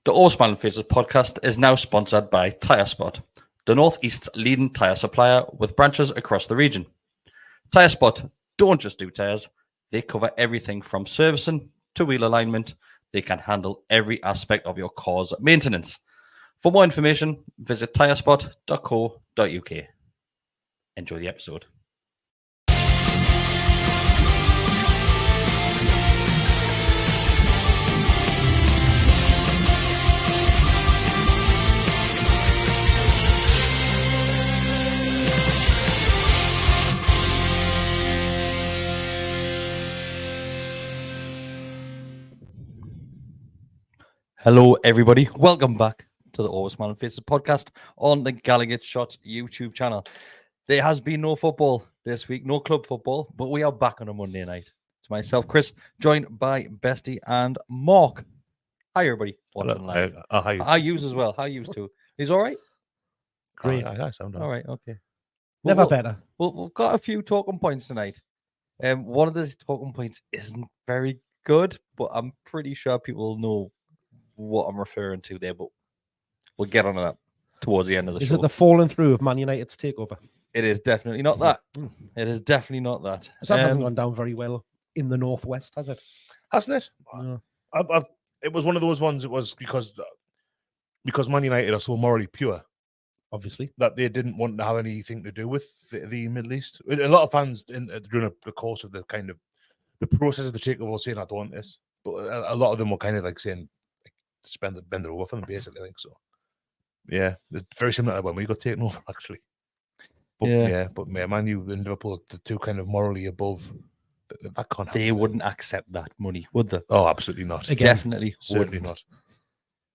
The All Smiling Faces podcast is now sponsored by Tyre Spot, the Northeast's leading tyre supplier with branches across the region. Tyre Spot don't just do tyres, they cover everything from servicing to wheel alignment. They can handle every aspect of your car's maintenance. For more information, visit tyrespot.co.uk. Enjoy the episode. Hello, everybody. Welcome back to the All Smiling Faces podcast on the GallowgateShots YouTube channel. There has been no football this week, no club football, but we are back on a Monday night. It's myself, Chris, joined by Bestie and Mark. Hi, everybody. Watching live. Hi. How yous as well? How yous too? He's all right? Great. I sound All right, okay. Never better. We've got a few talking points tonight. One of these talking points isn't very good, but I'm pretty sure people know what I'm referring to there, but we'll get on to that towards the end of the show. Is it the falling through of Man United's takeover? It is definitely not that. It is definitely not that. That hasn't gone down very well in the Northwest, has it? Hasn't it? No. It was one of those ones. It was because Man United are so morally pure, Obviously. that they didn't want to have anything to do with the Middle East. A lot of fans during the course of the kind of the process of the takeover were saying, "I don't want this," but a lot of them were kind of like saying, bend it over for them, basically. I think so. Yeah, it's very similar to when we got taken over, actually. But but Man U and Liverpool, the two kind of morally above. That can't happen. They wouldn't accept that money, would they? Oh, absolutely not. Again, Definitely Certainly wouldn't.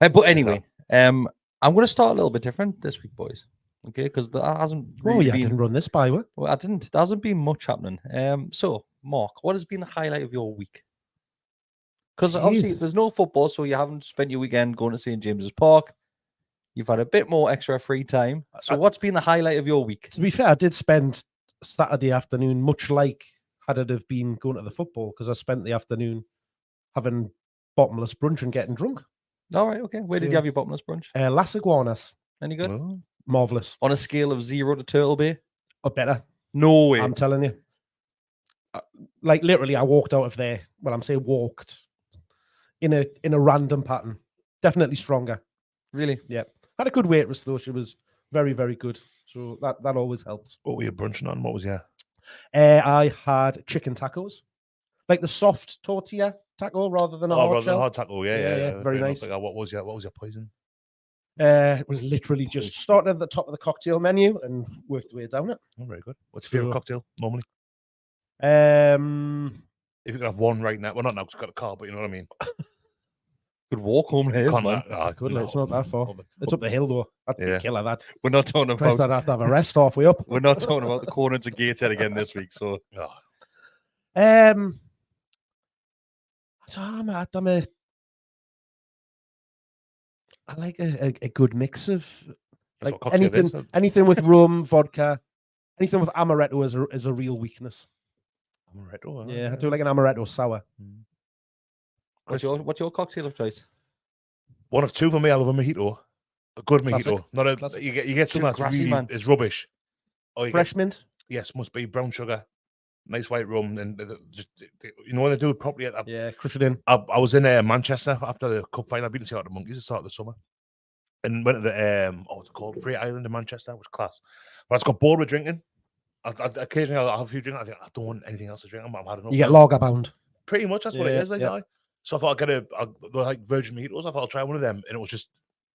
not. But anyway, I'm going to start a little bit different this week, boys. Okay, because there hasn't really been. Didn't run this by, what? Well, I didn't. There hasn't been much happening. So, Mark, what has been the highlight of your week? Because obviously there's no football, so you haven't spent your weekend going to St. James's Park. You've had a bit more extra free time. So what's been the highlight of your week? To be fair, I did spend Saturday afternoon, much like had it have been going to the football, because I spent the afternoon having bottomless brunch and getting drunk. All right, okay. Where did you have your bottomless brunch? Las Iguanas. Any good? Oh. Marvellous. On a scale of 0 to Turtle Bay? Or better. No way. I'm telling you. Like, literally, I walked out of there. Well, I'm saying walked. In a random pattern. Definitely stronger. Really? Yeah. Had a good waitress, though. She was very, very good. So that always helps. What were you brunching on? What was your? I had chicken tacos. Like the soft tortilla taco rather than a hard shell. Hard taco. Yeah. Very nice. Like, what was your poison? It was literally just started at the top of the cocktail menu and worked the way down it. Oh, very good. What's your favorite cocktail normally? If you could have one right now, well, not now because I've got a car, but you know what I mean. Could walk home here, man. It's not that far. It's up the hill, though. That's the killer, that. We're not talking Christ, about. I'd have to have a rest halfway up. We're not talking about the corner to Gateshead again this week. So, I like a good mix of like cocktail anything with rum, vodka, anything with amaretto is a real weakness. Amaretto. Yeah, I do like an amaretto sour. what's your cocktail of choice? One of two for me. I love a mojito. A good mojito. Classic. Not a. Classic. You get some Too that's grassy, really man. is rubbish. Or you Fresh get, mint. yes, must be brown sugar, nice white rum, and just you know when they do it properly. Yeah, crush it in. I was in Manchester after the cup final. I've been to see out the Monkeys at the start of the summer, and went to the what's it called, Great Island in Manchester. It was class. But I just got bored with drinking. Occasionally I'll have a few drinks. I think I don't want anything else to drink. I'm had enough. You get lager bound. Pretty much that's what it Yeah, is. Like yeah. that. So I thought I'd get they're like virgin mojitos. I thought I'll try one of them, and it was just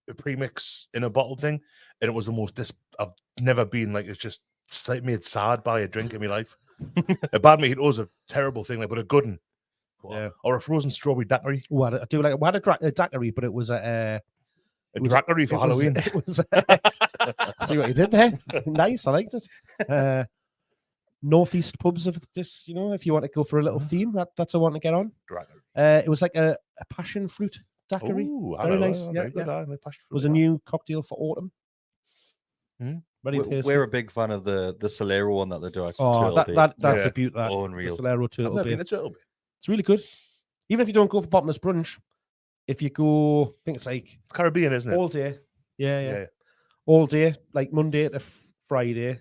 a premix in a bottle thing, and it was the most. I've never been like it's just made sad by a drink in my life. A bad mojito is a terrible thing, like, but a good one. Yeah. Or a frozen strawberry daiquiri. What I do like? We had a daiquiri, but it was A daiquiri for Halloween. It was, see what you did there? Nice, I liked it. Northeast pubs of this, if you want to go for a little theme, that's a one to get on. It was like a passion fruit daiquiri. Ooh, Very nice. Very Yeah. good. I like passion It fruit was a new cocktail for autumn. Very tasty. We're a big fan of the Solero one that they do. Actually, Oh, that's the beauty. That unreal. Solero I've Turtle never Bay. been to Turtle Bay. It's really good. Even if you don't go for bottomless brunch, if you go, I think it's like Caribbean, isn't it? all day. Yeah. All day, like Monday to Friday,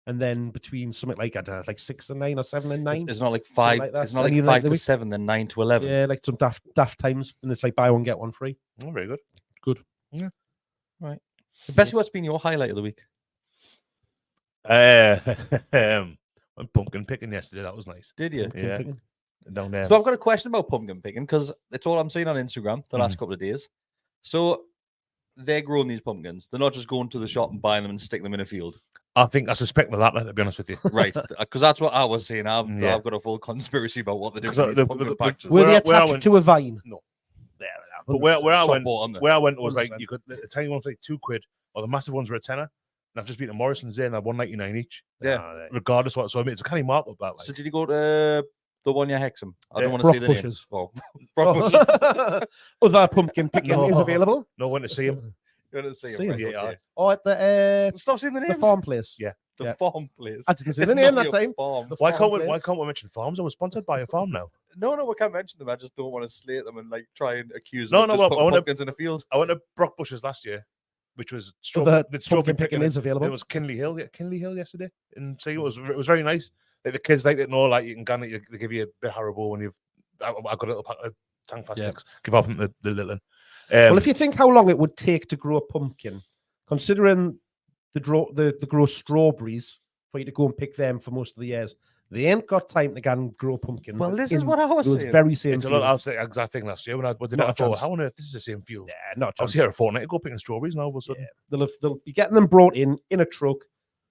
and then between something like I don't know, like 6 and 9 or 7 and 9. It's not like 5. like that. It's not like And even 5 like the to week- 7, then 9 to 11. Yeah, like some daft times, and it's like buy one get one free. Oh, very good. Right. Bessie, what's been your highlight of the week? Went pumpkin picking yesterday. That was nice. Did you? Yeah. Picking. Down there. So I've got a question about pumpkin picking because it's all I'm seeing on Instagram the last couple of days. So they're growing these pumpkins. They're not just going to the shop and buying them and stick them in a field. I suspect the latter, to be honest with you. Right. Because that's what I was saying. I've Yeah. got a full conspiracy about what they're doing. 'Cause with the- these pumpkin the- patches. Were they where I attached went- to a vine? No. Yeah, But where I Shop went, bought on them. where I went was like 100%. you could the tiny ones like £2, or the massive ones were a tenner. And I've just been to Morrison's there and they're £1.99 each. Yeah. Regardless what, so I mean it's a kind of markup that. Like. So did you go to the one near Hexham? I don't Yeah. want to see the name. Brockbushes. Oh, Brockbushes. Other pumpkin picking No. is available. No, went to see him. You want to see See him? him? Right, Yeah, okay. Oh, at the Stop saying the name. farm place. Yeah. The yeah. farm place. I didn't say It's the name not that your time. farm. The Why farm can't place. we mention farms? I was sponsored by a farm now. No, we can't mention them. I just don't want to slate them and like try and accuse No, them of no, just I putting wanna- pumpkins in a field. I went to Brockbushes last year, which was Other the pumpkin picking is available. There was Kinley Hill yesterday, and see it was very nice. Like the kids like it and all. Like you can gun it. They give you a bit of Haribo when you've. I got a little pack of tank fast sticks. Give off them the little one. Well, if you think how long it would take to grow a pumpkin, considering the grow strawberries for you to go and pick them for most of the years, they ain't got time to go and grow a pumpkin. Well, this is in what I was those saying. very same. it's a lot. field. I was the exact thing last year when I did Not it. I a thought, chance. how on earth this is the same field? Yeah, not a I was chance. here a fortnight ago picking strawberries, and all of a sudden, They'll be getting them brought in a truck.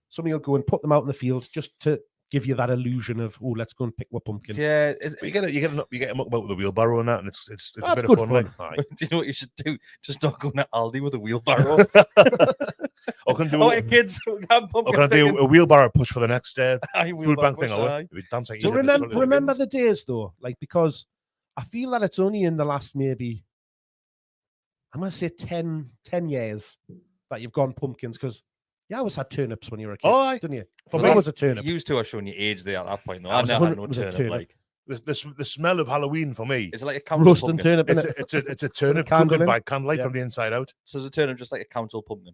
Somebody will go and put them out in the field just to give you that illusion of, oh, let's go and pick what pumpkin. Yeah, but you get them up with a wheelbarrow and that, and it's a That's bit good of fun. fun. Like. do you know what you should do? Just start going to Aldi with a wheelbarrow. Or can do Oh, your kids can or can I do a wheelbarrow push for the next food wheelbarrow bank thing? push, I would. aye. It'd be damn sight So easier than remember pumpkins. the days though, like because I feel that it's only in the last maybe I'm gonna say 10 years that you've gone pumpkins because you always had turnips when you were a kid, Oh, aye. didn't you? For There me, was a turnip. Used to have shown your age there at that point. Though. I I was never had 100 no was a turnip. turnip. Like, the smell of Halloween for me. is it like a council Roast and pumpkin? turnip in it. It's a turnip candle cooking in. by candlelight Yeah. from the inside out. So is a turnip just like a council pumpkin?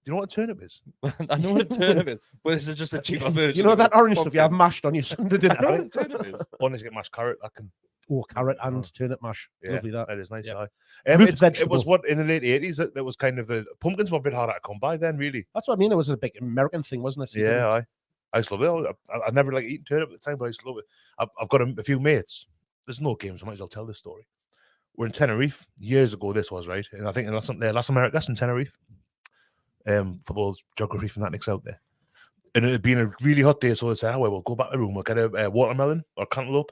Do you know what a turnip is? I know what a turnip is, but this is just a cheaper version. You know of that a orange stuff you have pumpkin. mashed on your Sunday dinner. I know what a turnip is. Unless you get mashed carrot, that can. Oh, carrot and turnip mash. Yeah, Lovely that. that is nice. Yeah. aye. Root It was vegetable. what in the late 80s that was kind of the pumpkins were a bit harder to come by then, really. That's what I mean. It was a big American thing, wasn't it? So you Yeah, didn't- I used to love it. I never like eating turnip at the time, but I used to love it. I've got a few mates. There's no games. I might as well tell this story. We're in Tenerife years ago. This was right, and I think in Las Americas in Tenerife. For those geography fanatics out there, and it had been a really hot day, so they said, "Oh, well, we'll go back to the room. We'll get a watermelon or cantaloupe.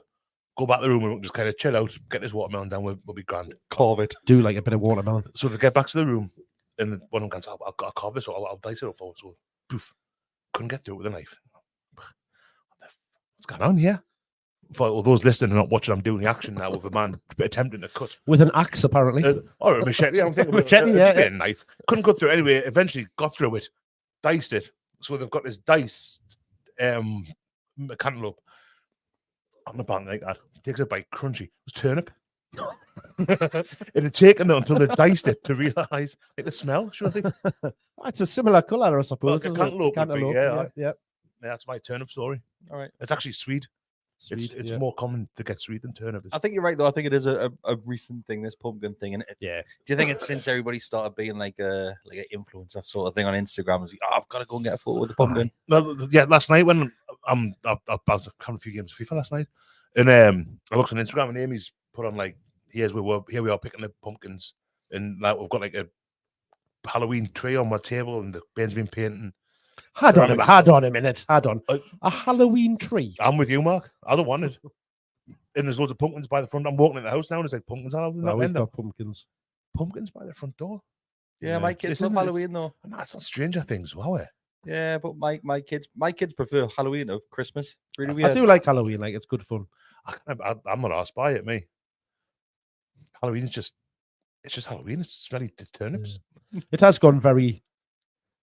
Go back to the room and we'll just kind of chill out. Get this watermelon down. We'll be grand. Carve it. Do like a bit of watermelon. So they get back to the room, and one of them goes, I'll carve this, or I'll dice it up forward. So, poof, couldn't get through it with a knife. What's going on here? For all those listening and not watching, I'm doing the action now with a man attempting to cut. With an axe, apparently. Or a machete, I'm thinking. Machete, yeah, A knife. Couldn't cut through it. Anyway, eventually got through it, diced it. So they've got this dice cantaloupe on the pan like that. Takes a bite, crunchy. It was turnip. It had taken them until they diced it to realise like the smell. Sure, I think. It's a similar colour, I suppose. Like a isn't it? cantaloupe would be, yeah, yeah. Yeah, that's my turnip story. All right. It's actually sweet. Sweet, It's yeah. more common to get sweet than turnip. I think you're right, though. I think it is a recent thing, this pumpkin thing. And Yeah. do you think it's since everybody stared being like an influencer sort of thing on Instagram? It's like, oh, I've got to go and get a photo with the pumpkin. Well, yeah, last night when I was having a few games of FIFA last night, and I looked on Instagram and Amy's put on like, here we are picking the pumpkins, and like we've got like a Halloween tree on my table, and the Ben's been painting. Hold on ceramics. a minute. Hold on. A Halloween tree. I'm with you, Mark. I don't want it. And there's loads of pumpkins by the front. I'm walking in the house now, and there's like pumpkins all over the No, we've window. got pumpkins. Pumpkins by the front door. Yeah, Yeah. my kids This love isn't it. Halloween, though. No, it's not Stranger Things, wow. Yeah, but my kids prefer Halloween to Christmas. It's really I weird. do like Halloween. Like, it's good fun. I'm not asked by it, me. Halloween is just, it's just Halloween. It's smelly turnips. It has gone very,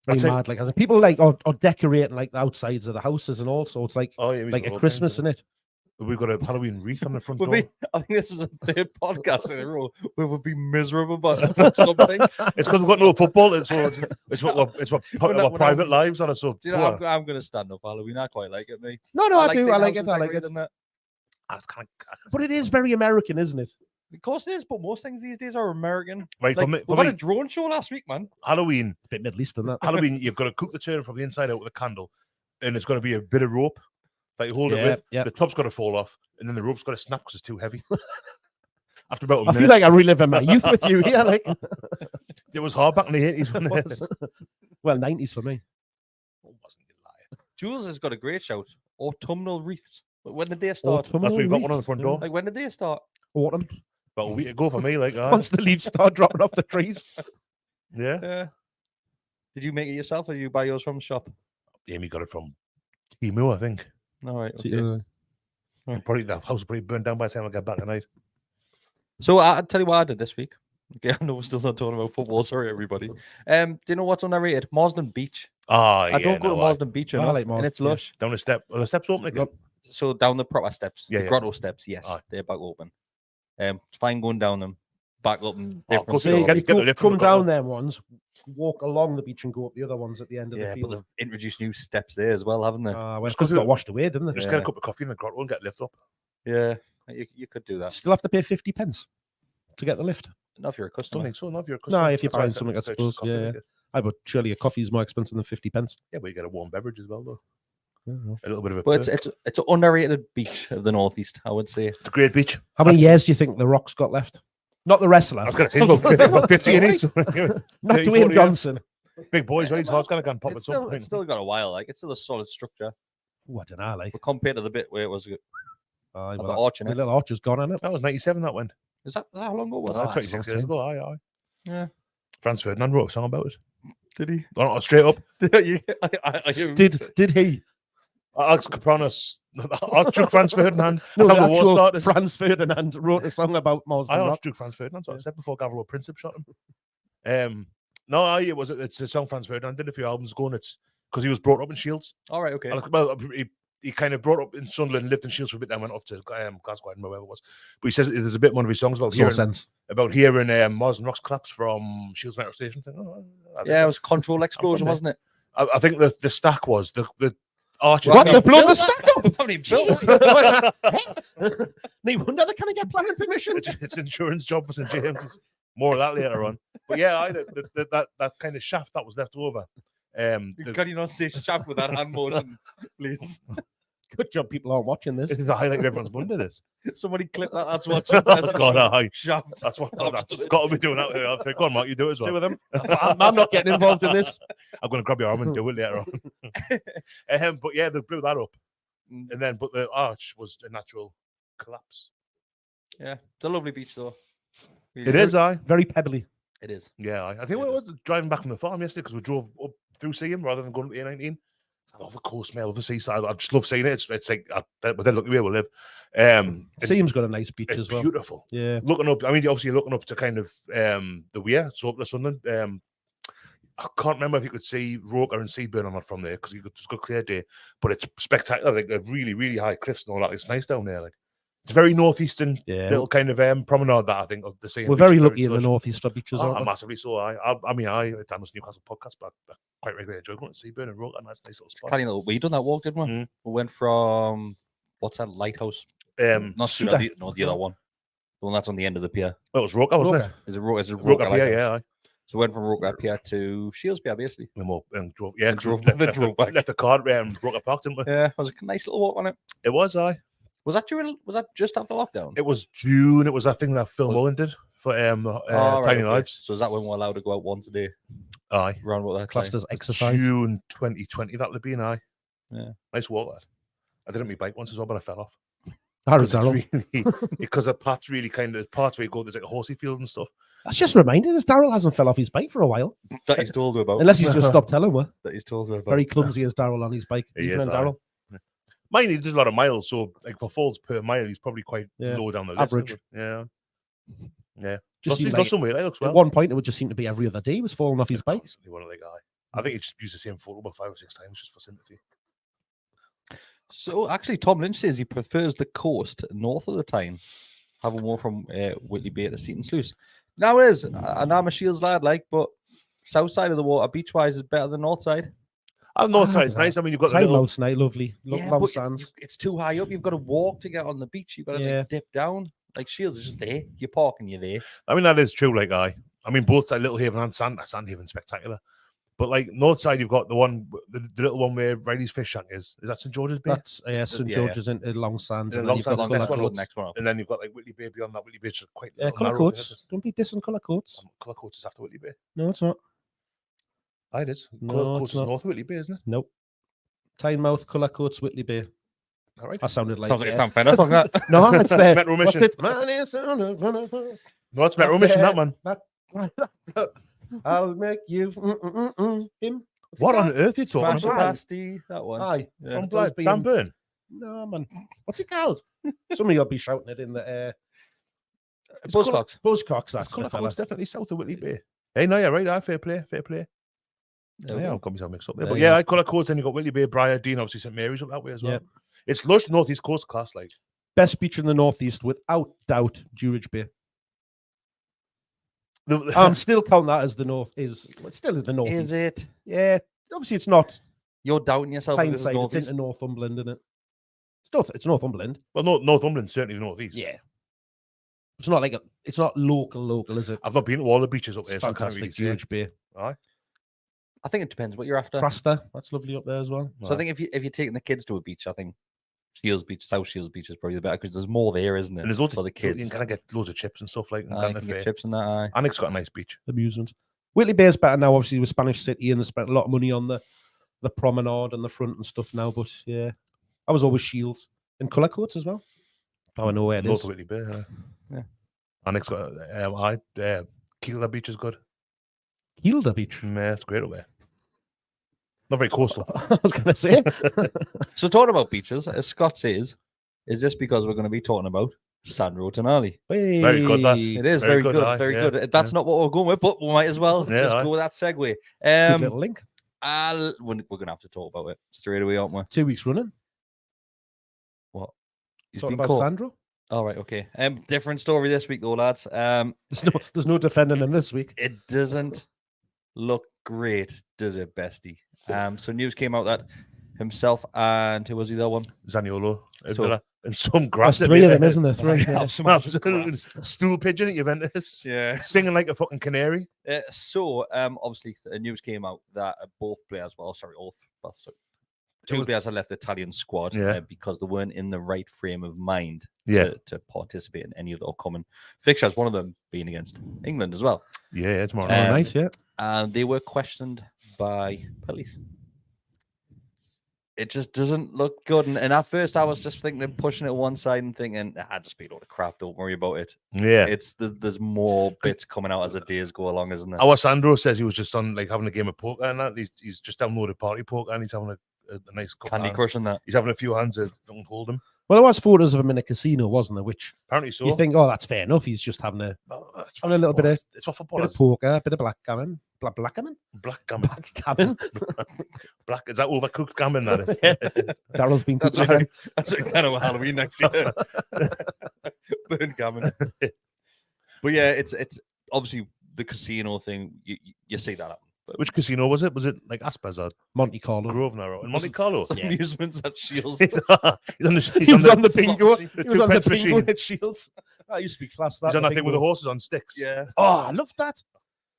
very I'd say- mad. Like, as in people like are decorating like the outsides of the houses and all. So it's like Oh, yeah, we like do a all Christmas kinds in it. We've got a Halloween wreath on the front We'll door. I think this is a third podcast in a row where we'll be miserable about something. It's because we've got no football. It's what We're not- our we're private not- lives are so. Do you know, I'm going to stand up Halloween. I quite like it, me. No, I do. the I like houses it. I like decorated it. and that. That's kind of, But it is very American, isn't it? Of course it is, but most things these days are American. right. Like, For we've me, had a drone show last week, man. Halloween, A bit Middle Eastern, that. Halloween, you've got to cook the turkey from the inside out with a candle, and it's going to be a bit of rope that you hold it with. Yeah. The top's got to fall off, and then the rope's got to snap because it's too heavy. After about a I feel minute, like I'm reliving my youth with you here. Like, it was hard back in the 80s. well, 90s for me. Jules has got a great shout. Autumnal wreaths. When did they start? That's we've got one on the front door. Like, when did they start? Autumn. About a week ago for me, like Once the leaves start dropping off the trees. yeah. Yeah. Did you make it yourself or did you buy yours from the shop? Amy got it from Timu, I think. All right. Okay. Probably the house will probably burned down by the time I get back tonight. So I'll tell you what I did this week. Okay, I know we're still not talking about football. Sorry, everybody. Do you know what's underrated? Marsden Beach. I don't go to Marsden Beach enough, like and Marsden, it's lush. Down the step. Are the steps open again? So down the proper steps, Yeah, the yeah. grotto steps, yes, Aye. they're back open. It's fine going down them, back up and Oh, different. go see, So you you get- get the lift from come the grotto. down them ones, walk along the beach and go up the other ones at the end of Yeah, the but field. they've introduced new steps there as well, haven't they? Well, Just because 'cause got of- washed away, didn't they? Just Yeah. get a cup of coffee in the grotto and get lift up. Yeah, you could do that. Still have to pay 50 pence to get the lift. Not if you're a Don't customer. think so. Not if you're a No, customer. if you're That's why buying said something, I purchase suppose, coffee, yeah. I guess. But surely a coffee is more expensive than 50 pence. Yeah, but you get a warm beverage as well, though. How A little bit of a. But perk. it's an underrated beach of the northeast, I would say. It's a great beach. many years do you think The Rock's got left? Not the wrestler. I was going to say about 50 in each. Not 30, Dwayne 40, yeah. Johnson. Big boys, right? His heart's going to go and pop It's at some still, point. got a while. Like it's still a solid structure. Oh, I don't know, like. But compared to the bit where it was Aye, the well, arch in the it. little arch is gone on it. That was 97 that went. Is that how long ago was Aye, that? 26 years ago. Aye, aye. Yeah. Franz Ferdinand wrote a song about it. Did he? Oh, no, straight up. Did he? Alex Capranos. Archduke Franz Ferdinand. No, That's the how the war actual started. Franz Ferdinand wrote a song about Marsden I Rock. Archduke Franz Ferdinand. That's what I said before Gavrilo Princip shot him. No, aye, it's a song Franz Ferdinand did a few albums ago, and it's because he was brought up in Shields. All right, okay. Well, he kind of brought up in Sunderland, lived in Shields for a bit, then went off to Glasgow, and wherever it was. But he says there's a bit one of his songs about Makes no hearing, sense. Marsden Rock's collapse from Shields Metro Station. Yeah, it was Control Explosion, there. wasn't it? I think the stack was the arches. What, the blood built was stuck up? How many built? No wonder they can't get planning permission. It's insurance job for St James's. More of that later on. But yeah, that kind of shaft that was left over. Can you not say shaft with that hand motion, please? Good job people aren't watching this. This is the highlight of everyone's Monday. This. Somebody clip that. That's what's God, aye. shaft. That's what. That's got to be doing that. Go on, Mark. You do it as well. Two of them. I'm not getting involved in this. I'm going to grab your arm and do it later on. But yeah, they blew that up, and then but the arch was a natural collapse. Yeah, it's a lovely beach though. Really It good. is, aye. Very pebbly. It is. Yeah, I think we were driving back from the farm yesterday because we drove up through Seaham rather than going to the A19. I love the coast, smell of the seaside. I just love seeing it. It's like, but then look where we live. Seam's got a nice beach It's as well. beautiful. Yeah. Looking up, I mean, obviously looking up to kind of the weir, so up to Sunderland. I can't remember if you could see Roker and Seaburn or not from there because it's got clear day, but it's spectacular. Like they're really, really high cliffs and all that. It's nice down there. Like it's a very northeastern little kind of promenade that I think of the sea. We're very lucky in the northeast of beaches, Oh, aren't we? massively so. I mean, Daniel's Newcastle podcast, but I quite regularly enjoy going to Seaburn and Roker, and that's a nice little spot. Canny little. We done that walk, didn't we? Mhm. We went from what's that lighthouse? Not Suda. Suda, no, the other one. The one that's on the end of the pier. Well, it was Roker, wasn't it? Is it Roker? Is it Roker, Roker? Pier, yeah. Aye. So we went from Roker Pier to Shields Pier, basically. And drove, yeah, And drove- left, then left, drove back. left the car around Roker Park, didn't we? Yeah, it was a nice little walk on it. It was, aye. Was that just after lockdown? It was June. It was that thing that Phil Mullen did for Oh, right, Tiny okay. Lives. So is that when we're allowed to go out once a day? Aye. Around what that Classed time? as exercise. June 2020, that would be an aye. Yeah. Nice walk, that. I did it on my bike once as well, but I fell off. Harris Because the path's really kind of parts where you go, there's like a horsey field and stuff. That's just reminded us Daryl hasn't fell off his bike for a while. That he's told me about. Unless he's just stopped telling me. That he's told me about. Very clumsy as Daryl on his bike. He Even is, Daryl. Mine, he does a lot of miles, so like for falls per mile, he's probably quite Yeah. low down the list. Average. Yeah. Yeah. Just He's seemed got like, somewhere, that looks well. at one point, it would just seem to be every other day he was falling off his bike. Constantly one of the guy. I think he just used the same photo about 5 or 6 times just for sympathy. So actually, Tom Lynch says he prefers the coast north of the Tyne, having more from Whitley Bay to Seaton Sluice. Now it is, and I'm a Shields lad, but south side of the water, beach wise, is better than north side. North side's nice. I mean, you've got the little. Tynemouth's nice, lovely. Long but sands. it's too high up. You've got to walk to get on the beach. You've got to dip down. Like Shields is just there. You park and you're there. I mean, that is true. I mean, both Little Haven and Sandhaven spectacular. But north side, you've got the little one where Riley's Fish Shack is. Is that St George's Bay? That's St George's into Long Sands. And then you've got next one up. And then you've got Whitley Bay beyond that. Whitley Bay's quite Colour Coats. Don't be dissing Colour Coats. Colour Coats is after Whitley Bay. No, it's not. It is. No, Colour Coats is north of Whitley Bay, isn't it? Nope. Tynemouth, Colour Coats, Whitley Bay. All right. I sounded like Sounds like Sam Fenner. That. No, it's there. Metro Mission. No, it's Metro Mission, that man. I'll make you him. What on earth are you talking Smash about? Pasty, that one. Aye. Yeah. From Dan Burn? No, man. What's it called? Somebody will be shouting it in the air. Buzzcocks. Buzzcocks, that's Colour the fella. Coats definitely south of Whitley Bay. Hey, no, you're right. Fair play. Yeah, I've got myself mixed up there. There But you I Colour Coats, and you've got Whitley Bay, Briar, Dean, obviously St Mary's up that way as well. Yeah. It's lush northeast coast class, Best beach in the northeast, without doubt, Durridge Bay. I'm still counting that as the north. It still is the northeast. Is it? Yeah. Obviously, it's not. You're doubting yourself. Hindsight, it's into Northumberland, isn't it? It's Northumberland. Well, Northumberland's certainly the northeast. Yeah. It's not it's not local, is it? I've not been to all the beaches up It's there, so I can't fantastic, really say. Durridge Bay. Aye. I think it depends what you're after. Prasta, that's lovely up there as well. So I think if you're taking the kids to a beach, I think Shields Beach, South Shields Beach is probably the better because there's more there, isn't it? And there's loads for the kids. You can kind of get loads of chips and stuff You can get chips and that. Aye. And it's got a nice beach. Amusement. Whitley Bay is better now, obviously, with Spanish City, and they spent a lot of money on the promenade and the front and stuff now. But yeah, I was always Shields and Colour Coats as well. Now I know where it North is. of Whitley Bay, yeah. And it's got Kielder Beach is good. Kielder Beach. Yeah, it's great up there. Not very coastal. I was going to say. So talking about beaches, as Scott says, is this because we're going to be talking about Sandro Tonali? Hey. Very good, that. It is very good, aye, very yeah, good. That's not what we're going with, but we might as well Yeah, just aye. go with that segue. Good little link. We're going to have to talk about it straight away, aren't we? 2 weeks running. What? He's Talking been about caught. Sandro. All right, okay. Different story this week, though, lads. There's no defending him this week. It doesn't look great, does it, Bestie? So news came out that himself and who was the other one? Zaniolo, So- and some grass. There's three of them, isn't there? Three. Yeah, Yeah. some Absolute stool pigeon at Juventus. Yeah. Singing like a fucking canary. Obviously, the news came out that both players, two players had left the Italian squad Yeah. because they weren't in the right frame of mind Yeah. to participate in any of the upcoming fixtures. One of them being against England as well. Yeah, tomorrow. Oh, Um, nice, yeah. And they were questioned by police. It just doesn't look good. And at first, I was just thinking of pushing it one side and thinking, just be a load of crap. Don't worry about it. Yeah. There's more bits coming out as the days go along, isn't there? Our Sandro says he was just on having a game of poker and that. He's just downloaded Party Poker and he's having a nice couple Candy hands. crushing that. He's having a few hands that don't hold him. Well, there was photos of him in a casino, wasn't there? Which Apparently so. you think, oh, that's fair enough. He's just having a It's having a little bit of it's what bit footballers. of poker, a bit of blackgammon. Blackgammon? Blackgammon. Backgammon. Black is that overcooked gammon? That is. Yeah. Daryl's been That's cooking. right. That's right. Kind of Halloween next year. Burn gammon. But yeah, it's obviously the casino thing. You see that happen. But Which casino was it? Was it like Aspers or Monte Carlo. Grosvenor or in Monte Carlo? Yeah. amusements at Shields. He's on the, He was on the slot bingo. machine. He The was on the two-pence bingo machine. at Shields. That used to be class. he's on that thing with the bingo. horses on sticks. Yeah, Oh, I love that.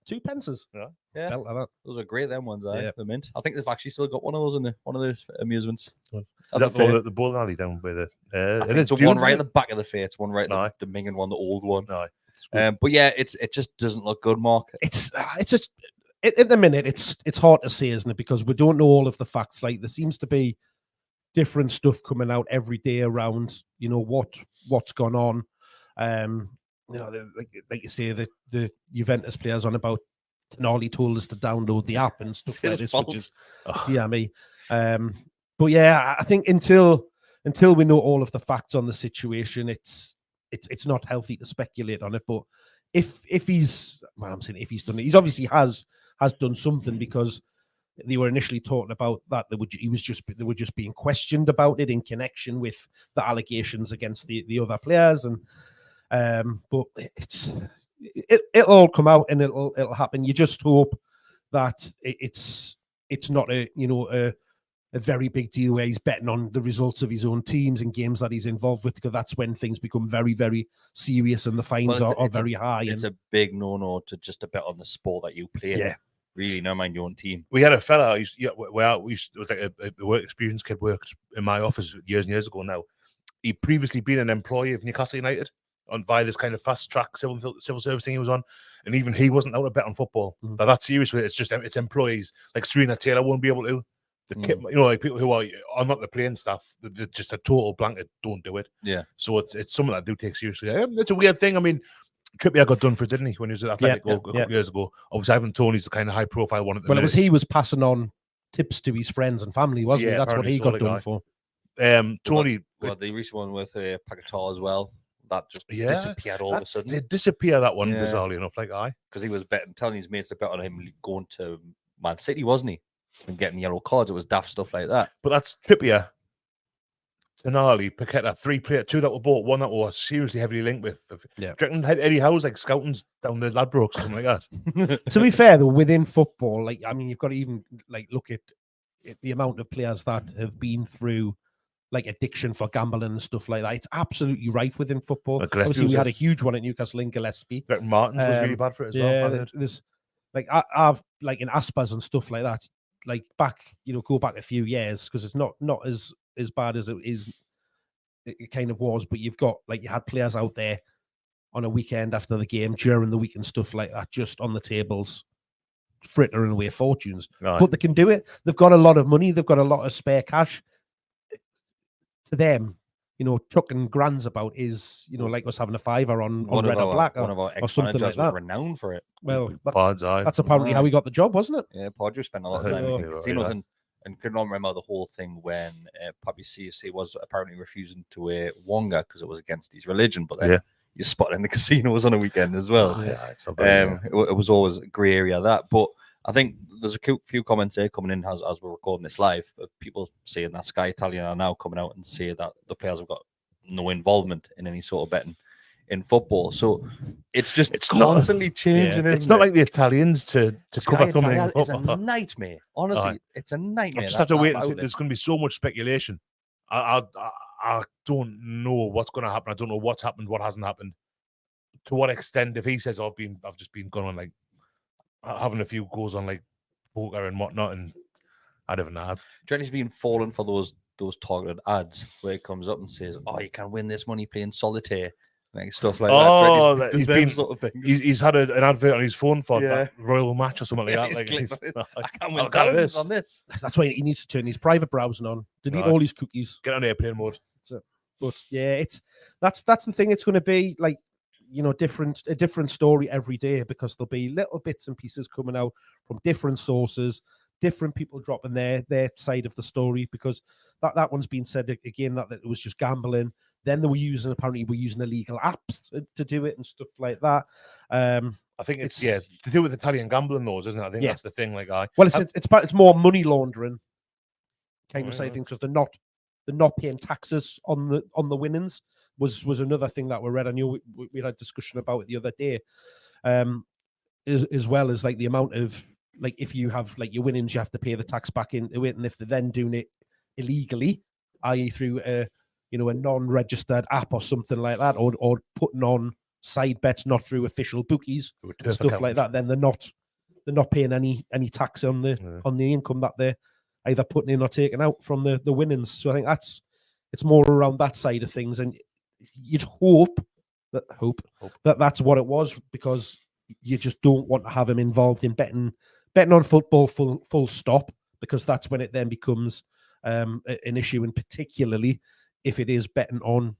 2 pences. yeah. Felt like that. Those are great. Them ones, Yeah. the mint. I think they've actually still got one of those in one of those amusements. Good. Is that the bowling alley down by the? I think it it's is. the one right at the back of the fair. It's one right Aye. at the Minging one, the old one. No, But yeah, it just doesn't look good, Mark. It's just at the minute it's hard to say, isn't it? Because we don't know all of the facts. Like there seems to be different stuff coming out every day around, what's gone on. Like you say, the Juventus players on about Tonali told us to download the app and stuff It's like his this, fault. which is me. But yeah, I think until we know all of the facts on the situation, it's not healthy to speculate on it. But if he's done it, he's obviously has done something, because they were initially talking about that they were just being questioned about it in connection with the allegations against the other players, and but it'll all come out and it'll happen. You just hope that it's not a very big deal where he's betting on the results of his own teams and games that he's involved with, because that's when things become very, very serious and the fines are very high. It's a big no-no to just to bet on the sport that you play. Yeah. Really, never mind your own team. We had a fella, it was like a work experience kid, worked in my office years and years ago now. He'd previously been an employee of Newcastle United via this kind of fast track civil service thing he was on, and even he wasn't out to bet on football. But that's serious with it. It's just it's employees like Serena Taylor won't be able to. Like people who are not the playing staff, they're just a total blanket, don't do it. Yeah. So it's something that I do take seriously. It's a weird thing. I mean, Trippier got done for it, didn't he, when he was at Atletico a couple of years ago? Obviously, Ivan Toney's the kind of high profile one. He was passing on tips to his friends and family, wasn't he? That's what he got done for. Tony. The recent one with Paquetá as well. That just disappeared all of a sudden. It disappeared, that one, bizarrely enough. Because he was telling his mates to bet on him going to Man City, wasn't he? And getting yellow cards. It was daft stuff like that. But that's Trippier, Tonali, Paquetá, 3 two that were bought, one that was seriously heavily linked with. Yeah. Do you reckon Eddie Howe's like scouting down the Ladbrokes or something like that? To be fair, though, within football, you've got to even look at the amount of players that have been through addiction for gambling and stuff like that. It's absolutely rife within football. Obviously, we had a huge one at Newcastle in Gillespie. Martin was really bad for it as well. There's I've in Aspas and stuff like that. Go back a few years, because it's not as bad as it kind of was. But you've got you had players out there on a weekend after the game, during the week and stuff like that, just on the tables, frittering away fortunes. Right. But they can do it. They've got a lot of money. They've got a lot of spare cash. To them, chucking grands about is, like us having a fiver on red or black or something like that. Renowned for it. Well, that's apparently how he got the job, wasn't it? Yeah, Podger spent a lot of time. And could not remember the whole thing when Papi CFC was apparently refusing to wear Wonga because it was against his religion, but then you spot in the casinos on a weekend as well. It was always a grey area, that. But I think there's a few comments here coming in as we're recording this live of people saying that Sky Italian are now coming out and say that the players have got no involvement in any sort of betting in football. So it's constantly changing. Yeah. It's not like the Italians to cover something. It's a nightmare. Honestly, it's a nightmare. I just have to wait and see. There's going to be so much speculation. I don't know what's going to happen. I don't know what's happened, what hasn't happened. To what extent, if he says I've just been going on having a few goes on poker and whatnot, and I don't know. Jenny's been falling for those targeted ads where it comes up and says, "Oh, you can win this money playing solitaire." Stuff like that. He's had an advert on his phone for that Royal Match or something like that. I can't win thousands on this. That's why he needs to turn his private browsing on. Delete all his cookies. Get on airplane mode. But yeah, that's the thing. It's going to be a different story every day, because there'll be little bits and pieces coming out from different sources, different people dropping their side of the story, because that one's been said again that it was just gambling. Then they were apparently using illegal apps to do it and stuff like that. I think it's to do with Italian gambling laws, isn't it? I think that's the thing. It's more money laundering kind of side of things, because they're not paying taxes on the winnings was another thing that we read. I knew we had a discussion about it the other day, as well as the amount of if you have your winnings, you have to pay the tax back into it, and if they're then doing it illegally, i.e. through a non-registered app or something like that, or putting on side bets not through official bookies and stuff like that, then they're not paying any tax on the income that they're either putting in or taking out from the winnings. So I think it's more around that side of things, and you'd hope that that's what it was, because you just don't want to have him involved in betting on football full stop, because that's when it then becomes an issue, and particularly if it is betting on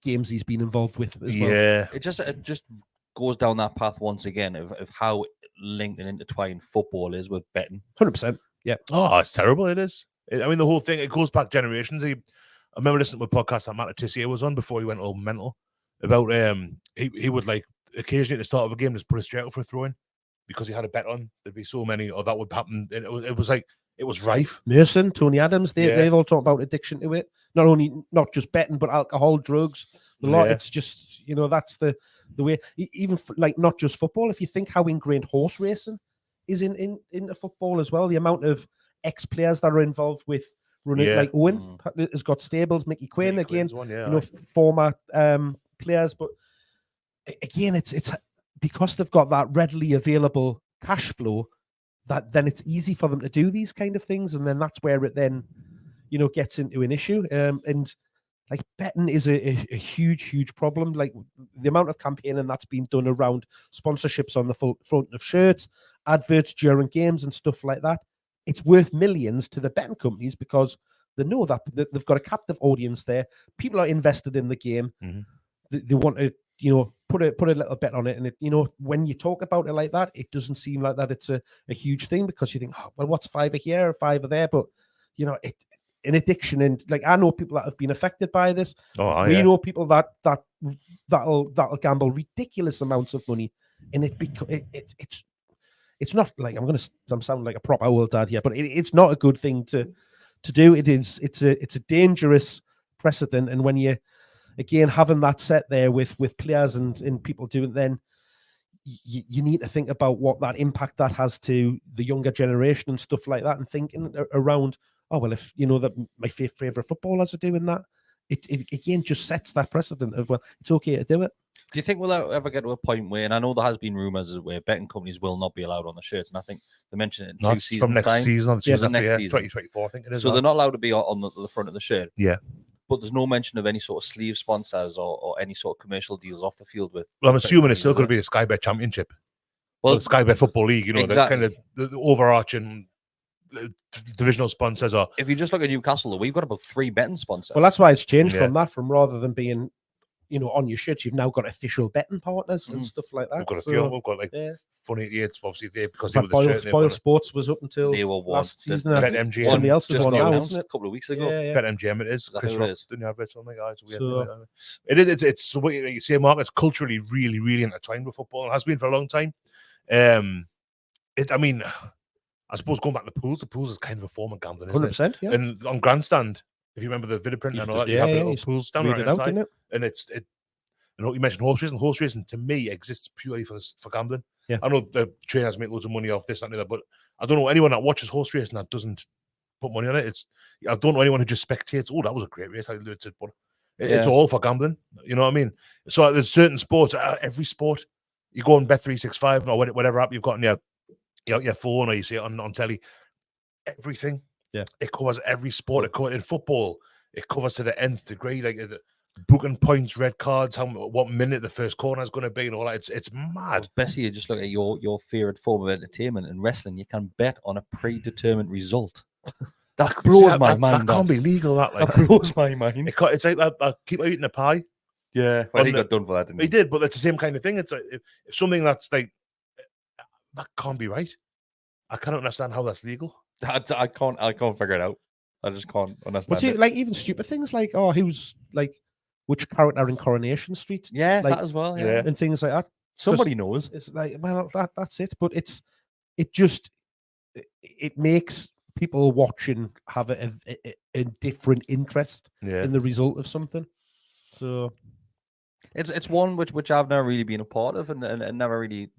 games he's been involved with as well. Yeah, it just goes down that path once again of how linked and intertwined football is with betting. 100%. Yeah. Oh, it's terrible. It is. I mean, the whole thing, it goes back generations. I remember listening to a podcast that Matt Letitia was on before he went all mental about he would occasionally at the start of a game just put it straight out for a throw-in. because he had a bet on, there'd be so many, or that would happen. And it was rife. Merson, Tony Adams, Yeah. they've all talked about addiction to it. Not just betting, but alcohol, drugs. The lot. Yeah. It's just, that's the way. Even like not just football. If you think how ingrained horse racing is into football as well, the amount of ex-players that are involved with running, like Owen has got stables, Mickey Quinn again, One, former players. But again, it's because they've got that readily available cash flow, that then it's easy for them to do these kind of things, and then that's where it then gets into an issue. And like betting is a huge problem. Like the amount of campaigning that's been done around sponsorships on the front of shirts, adverts during games and stuff like that, it's worth millions to the betting companies because they know that they've got a captive audience there. People are invested in the game. They want to put a little bet on it, and when you talk about it like that, it doesn't seem like that it's a huge thing, because you think, oh, well, what's $5 here or $5 there? But an addiction, and like I know people that have been affected by this. We know people that'll gamble ridiculous amounts of money, and it's not like I'm sounding like a proper old dad here, but it's not a good thing to do. It's a dangerous precedent, and when you again having that set there with players and people doing, then you need to think about what that impact that has to the younger generation and stuff like that, and thinking around, oh well, if that my favorite footballers are doing that, it again just sets that precedent of, well, it's okay to do it. Do you think we'll ever get to a point where, and I know there has been rumours where betting companies will not be allowed on the shirts, and I think they mentioned it in 2 seasons from next time. season, next season. 2024, I think it is. So they're not allowed to be on the front of the shirt. Yeah. But there's no mention of any sort of sleeve sponsors or any sort of commercial deals off the field with. Well, I'm assuming it's still going to be a Sky Bet Championship. Well, the Sky Bet Football League, exactly. the kind of the overarching divisional sponsors are. If you just look at Newcastle, though, we've got about 3 betting sponsors. Well, that's why it's changed from that, from rather than being, on your shirts, you've now got official betting partners and stuff like that. We've got a few. We've got like Fun 88s, obviously there because they were Spoil, the shirt. Spoil Sports was up until they were last season. Bet MGM. Somebody else has won now, isn't it? A couple of weeks ago. Bet MGM it is. Exactly what it is. Didn't you have it? Something, guys. It is. It's what you say, Mark. It's culturally really, really intertwined with football. It has been for a long time. I mean, I suppose going back to the pools is kind of a form of gambling, isn't 100%. it? Yeah. And on Grandstand, if you remember the video print and all that, you have little pools down right inside, and you mentioned horse racing. Horse racing to me exists purely for gambling. Yeah. I know the trainers make loads of money off this and that, but I don't know anyone that watches horse racing that doesn't put money on it. I don't know anyone who just spectates. Oh, that was a great race. It's all for gambling. You know what I mean? So there's certain sports. Every sport, you go on Bet365 or whatever app you've got on your phone, or you see it on telly. Everything. Yeah. It covers every sport. In football, it covers to the nth degree. Like booking points, red cards, what minute the first corner is going to be, and all that. It's mad. Well, Bessie, you just look at your favorite form of entertainment in wrestling. You can bet on a predetermined result. That blows my mind. That can't be legal. That blows my mind. It's like that. Keep eating a pie. Yeah, well, he got done for that, didn't he? He did, but it's the same kind of thing. It's like if something that's like that can't be right. I cannot understand how that's legal. I can't figure it out. I just can't understand. But like even stupid things like, who's like which character in Coronation Street? Yeah, like, that as well. Yeah, and things like that. Somebody knows. It's like, well, that's it. But it makes people watching have a different interest in the result of something. So it's one which I've never really been a part of and never really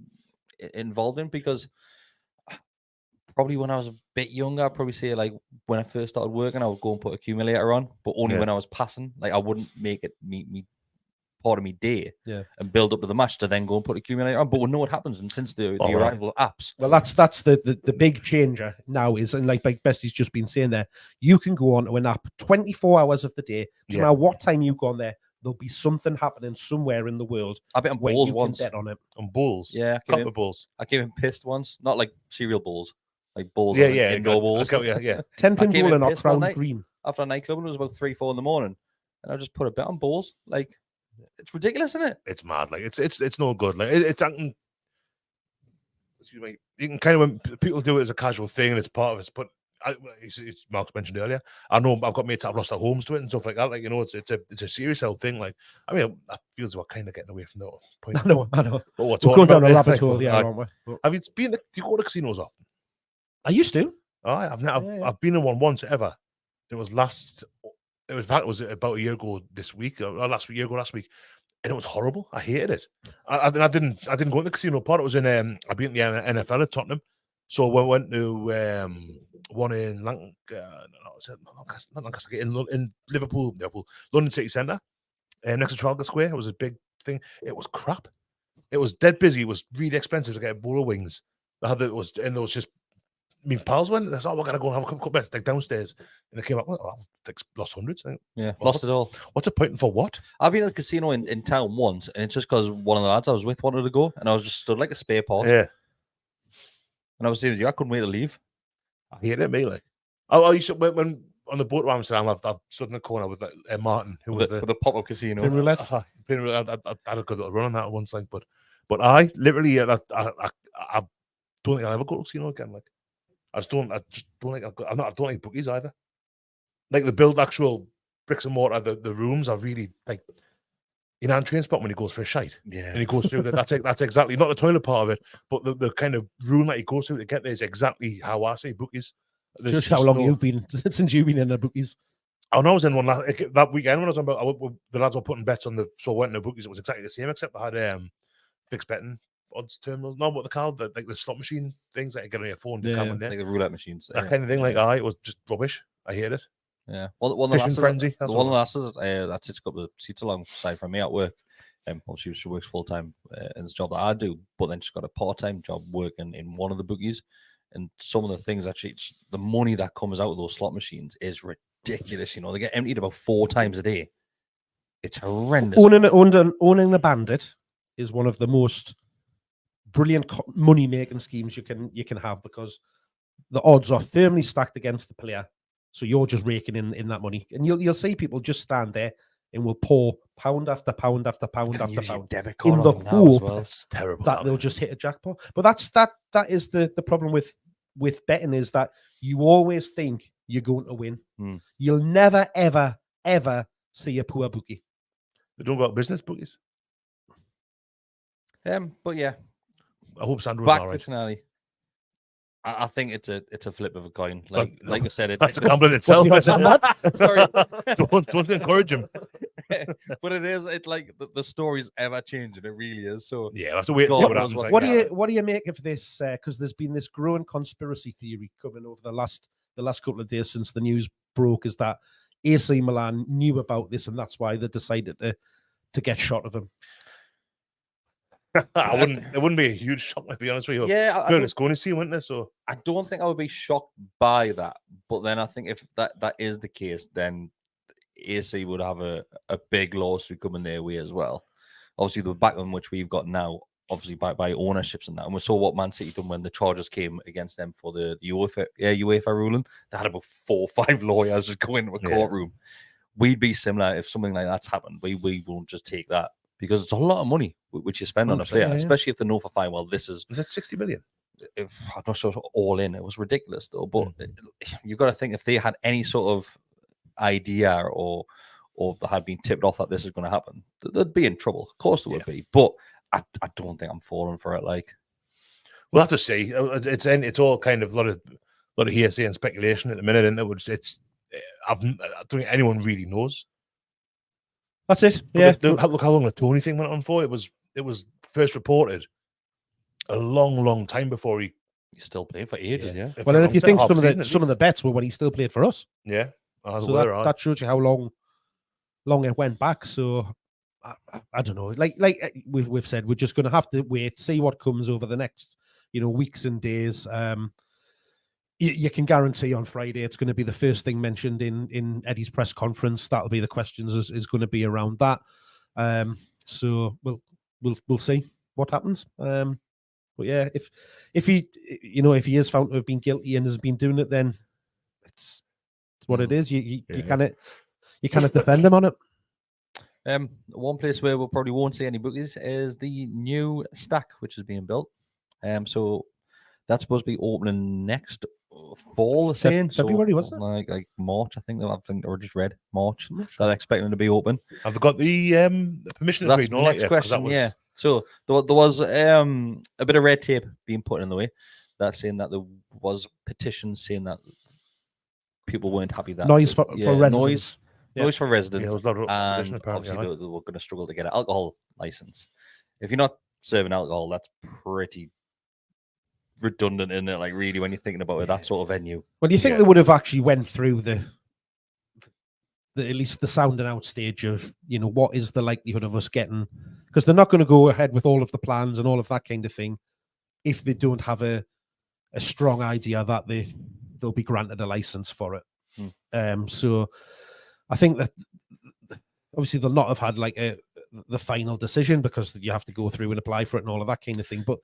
involved in, because probably when I was a bit younger, I'd probably say like when I first started working, I would go and put accumulator on, but only when I was passing. Like I wouldn't make it me part of me day and build up to the match to then go and put accumulator on. But we know what happens, and since the arrival of apps. Well, that's the big changer now is, and like Bestie's just been saying there, you can go onto an app 24 hours of the day. No matter what time you go on there, there'll be something happening somewhere in the world. I bet on balls once. Bet on it. On balls? Yeah. Couple of balls. I came in pissed once. Not like cereal balls. Like balls. Indoor balls. 10-pin ball in Oxford Green. After a nightclub, and it was about 3-4 in the morning. And I just put a bet on balls. Like, it's ridiculous, isn't it? It's mad. Like, it's no good. Like, it's excuse me. You can kind of, when people do it as a casual thing and it's part of it, but Mark's mentioned earlier. I know I've got mates that have lost their homes to it and stuff like that. Like, you know, it's a serious health thing. Like, I mean, that feels like we're kind of getting away from that point. I know. But we're We're going down a about rabbit it, hole, like, yeah, aren't we? But have you been? Do you go to casinos often? I used to. I've been in one once ever. It was about a year ago this week, or last week, and it was horrible. I hated it. I didn't go to the casino part. It was in I've been in the NFL at Tottenham, so we went to one in Lancaster, in Liverpool, London City Centre, next to Trafalgar Square. It was a big thing. It was crap. It was dead busy. It was really expensive to get a bowl of wings. There was just. I mean, pals went. They said, "Oh, we're gonna go and have a couple of beds like downstairs," and they came up. Well, I've lost hundreds. Lost it all. What's a point for what? I've been at the casino in town once, and it's just because one of the lads I was with wanted to go, and I was just stood like a spare part. Yeah, and I was saying, I couldn't wait to leave. I hate it, me. Like, I used to when on the boat to Amsterdam, I've stood in the corner with Martin, who was the pop-up casino. Pin roulette. I had a good little run on that once, like, but I literally, I don't think I'll ever go to casino again. Like, I don't think I don't like bookies either. Like, the build actual bricks and mortar, the rooms are really like in an train spot when he goes for a shite. Yeah, and he goes through that. That's exactly not the toilet part of it, but the kind of room that he goes through to get there is exactly how I say bookies. Just how long you've been since you've been in the bookies. I know I was in one that weekend when I was about. The lads were putting bets on so I went to the bookies. It was exactly the same, except I had fixed betting odds terminals. No, what they're called, like the slot machine things that you get on your phone. like the roulette machines. That kind of thing. Like, it was just rubbish. I hate it. Yeah, one of the lasses, frenzy. One of the lasses that sits a couple of seats alongside from me at work. Obviously, she works full time in this job that I do, but then she's got a part time job working in one of the bookies. And some of the things the money that comes out of those slot machines is ridiculous. You know, they get emptied about 4 times a day. It's horrendous. Owning the Bandit is one of the most brilliant money making schemes you can have, because the odds are firmly stacked against the player, so you're just raking in that money, and you'll see people just stand there and will pour pound after pound after pound after pound debit card in the hope That's terrible. that they'll just hit a jackpot. But that is the problem with betting, is that you always think you're going to win. You'll never ever see a poor bookie. They don't got business bookies. But yeah, I hope Sandro's back all right. to Tonali. I think it's a flip of a coin. Like I said, that's a gambling itself. Sorry, don't encourage him. But it is. It's like the story's ever changing. It really is. So yeah, that's the way. What do you make of this? Because there's been this growing conspiracy theory coming over the last couple of days since the news broke, is that AC Milan knew about this, and that's why they decided to get shot of him. It wouldn't be a huge shock, to be honest with you. Yeah, it's going to see, wouldn't it? So I don't think I would be shocked by that. But then I think if that is the case, then AC would have a big lawsuit coming their way as well. Obviously, the background which we've got now, obviously by ownerships and that, and we saw what Man City done when the charges came against them for the UEFA ruling. They had about 4 or 5 lawyers just go into a courtroom. We'd be similar if something like that's happened. We won't just take that, because it's a lot of money which you spend on a player, especially if they know for fine. Well, this is that 60 million? I'm not sure all in. It was ridiculous though. But you've got to think, if they had any sort of idea or they had been tipped off that this is going to happen, they'd be in trouble. Of course they would be. But I don't think I'm falling for it. Like, we'll have to see. It's all kind of a lot of hearsay and speculation at the minute, and I don't think anyone really knows. That's it. Yeah. Look how long the Tony thing went on for. It was first reported a long time before he still played for ages. Yeah. Well, and if you think some of the bets were when he still played for us. Yeah. So that shows you how long it went back. So I don't know. Like we've said, we're just going to have to wait, see what comes over the next weeks and days. You can guarantee on Friday it's going to be the first thing mentioned in Eddie's press conference. That'll be the questions is going to be around that. So we'll see what happens. But yeah, if he is found to have been guilty and has been doing it, then it's what it is. You cannot defend him on it. One place where we probably won't see any bookies is the new stack which is being built. So that's supposed to be opening next fall, saying February, wasn't it? Like March, I think they were just read March. They're expecting to be open. Have they got the permission So to that's read? No, next like, question. Yeah. So there was a bit of red tape being put in the way. That's saying that there was petitions saying that people weren't happy that Noise for residents. Noise for residents. Yeah, there was a lot of opposition, And apparently, obviously they were going to struggle to get an alcohol license. If you're not serving alcohol, that's pretty redundant, isn't it? Like, really, when you're thinking about that sort of venue. Well, do you think they would have actually went through the at least the sounding out stage of, you know, what is the likelihood of us getting, because they're not going to go ahead with all of the plans and all of that kind of thing if they don't have a strong idea that they'll be granted a license for it. So I think that obviously they'll not have had like the final decision, because you have to go through and apply for it and all of that kind of thing, but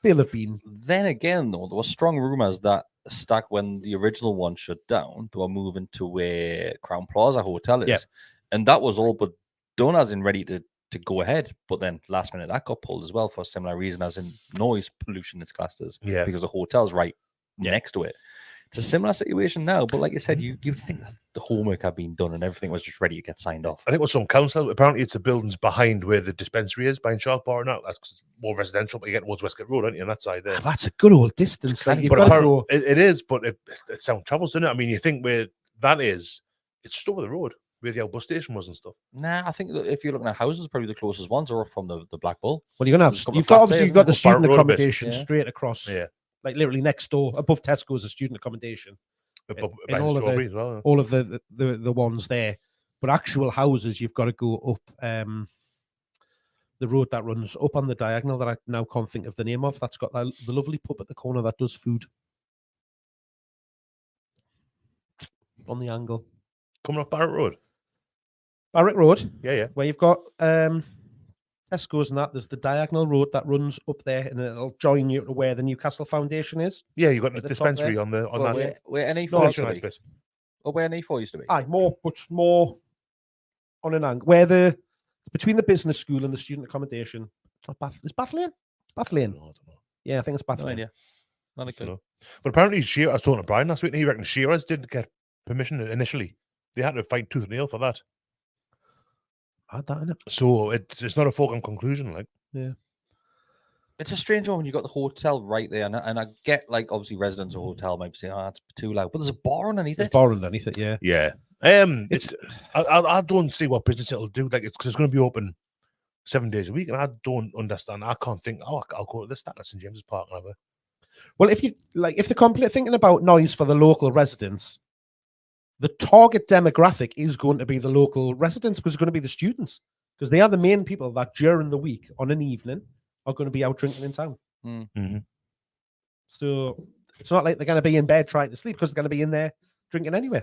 they'll have been. Then again, though, there were strong rumors that Stack, when the original one shut down, they were moving to where Crown Plaza Hotel is, and that was all but done, as in ready to go ahead. But then last minute that got pulled as well for a similar reason, as in noise pollution. It's classed as because the hotel's right next to it. It's a similar situation now, but like you said, you'd think that the homework had been done and everything was just ready to get signed off. I think it was some council. Apparently, it's the buildings behind where the dispensary is, behind Sharp Bar now. That's more residential, but you get towards Westgate Road, aren't you? On that side there. That's a good old distance. Like, But apparently, it is, but it sound travels, doesn't it? I mean, you think where that is, it's just over the road where the old bus station was and stuff. Nah, I think that if you're looking at houses, probably the closest ones are from the Black Bull. Well, you're gonna have you've got the student accommodation straight across. Yeah, like literally next door, above Tesco's, a student accommodation. And all of the ones there, but actual houses, you've got to go up the road that runs up on the diagonal that I now can't think of the name of. That's got the lovely pub at the corner that does food on the angle. Coming up Barrett Road. Barrett Road, yeah. Where you've got Tesco's and that. There's the diagonal road that runs up there, and it'll join you to where the Newcastle Foundation is. Yeah, you've got the dispensary on that. Where NE4 used to be. Or where NE4 used to be. Aye, more on an angle. Where between the business school and the student accommodation. It's not Bath. Is Bath Lane? It's Bath Lane. No, I don't know. Yeah, I think it's Bath Lane. Idea. Not a clue. But apparently, I was talking to Brian last week, and he reckons Shearers didn't get permission initially. They had to fight tooth and nail for that. Had that in it. So it's not a foregone conclusion, like. Yeah. It's a strange one when you got the hotel right there, and I get, like, obviously residents of a hotel might be saying, "Oh, it's too loud," but there's a bar underneath it. There's a bar underneath it, yeah. Yeah. I don't see what business it'll do. Like, it's going to be open 7 days a week, and I don't understand. I can't think. Oh, I'll go to this at St James's Park and have a. Well, if they're completely thinking about noise for the local residents, the target demographic is going to be the local residents, because it's going to be the students, because they are the main people that during the week on an evening are going to be out drinking in town. Mm-hmm. So it's not like they're going to be in bed trying to sleep, because they're going to be in there drinking anyway.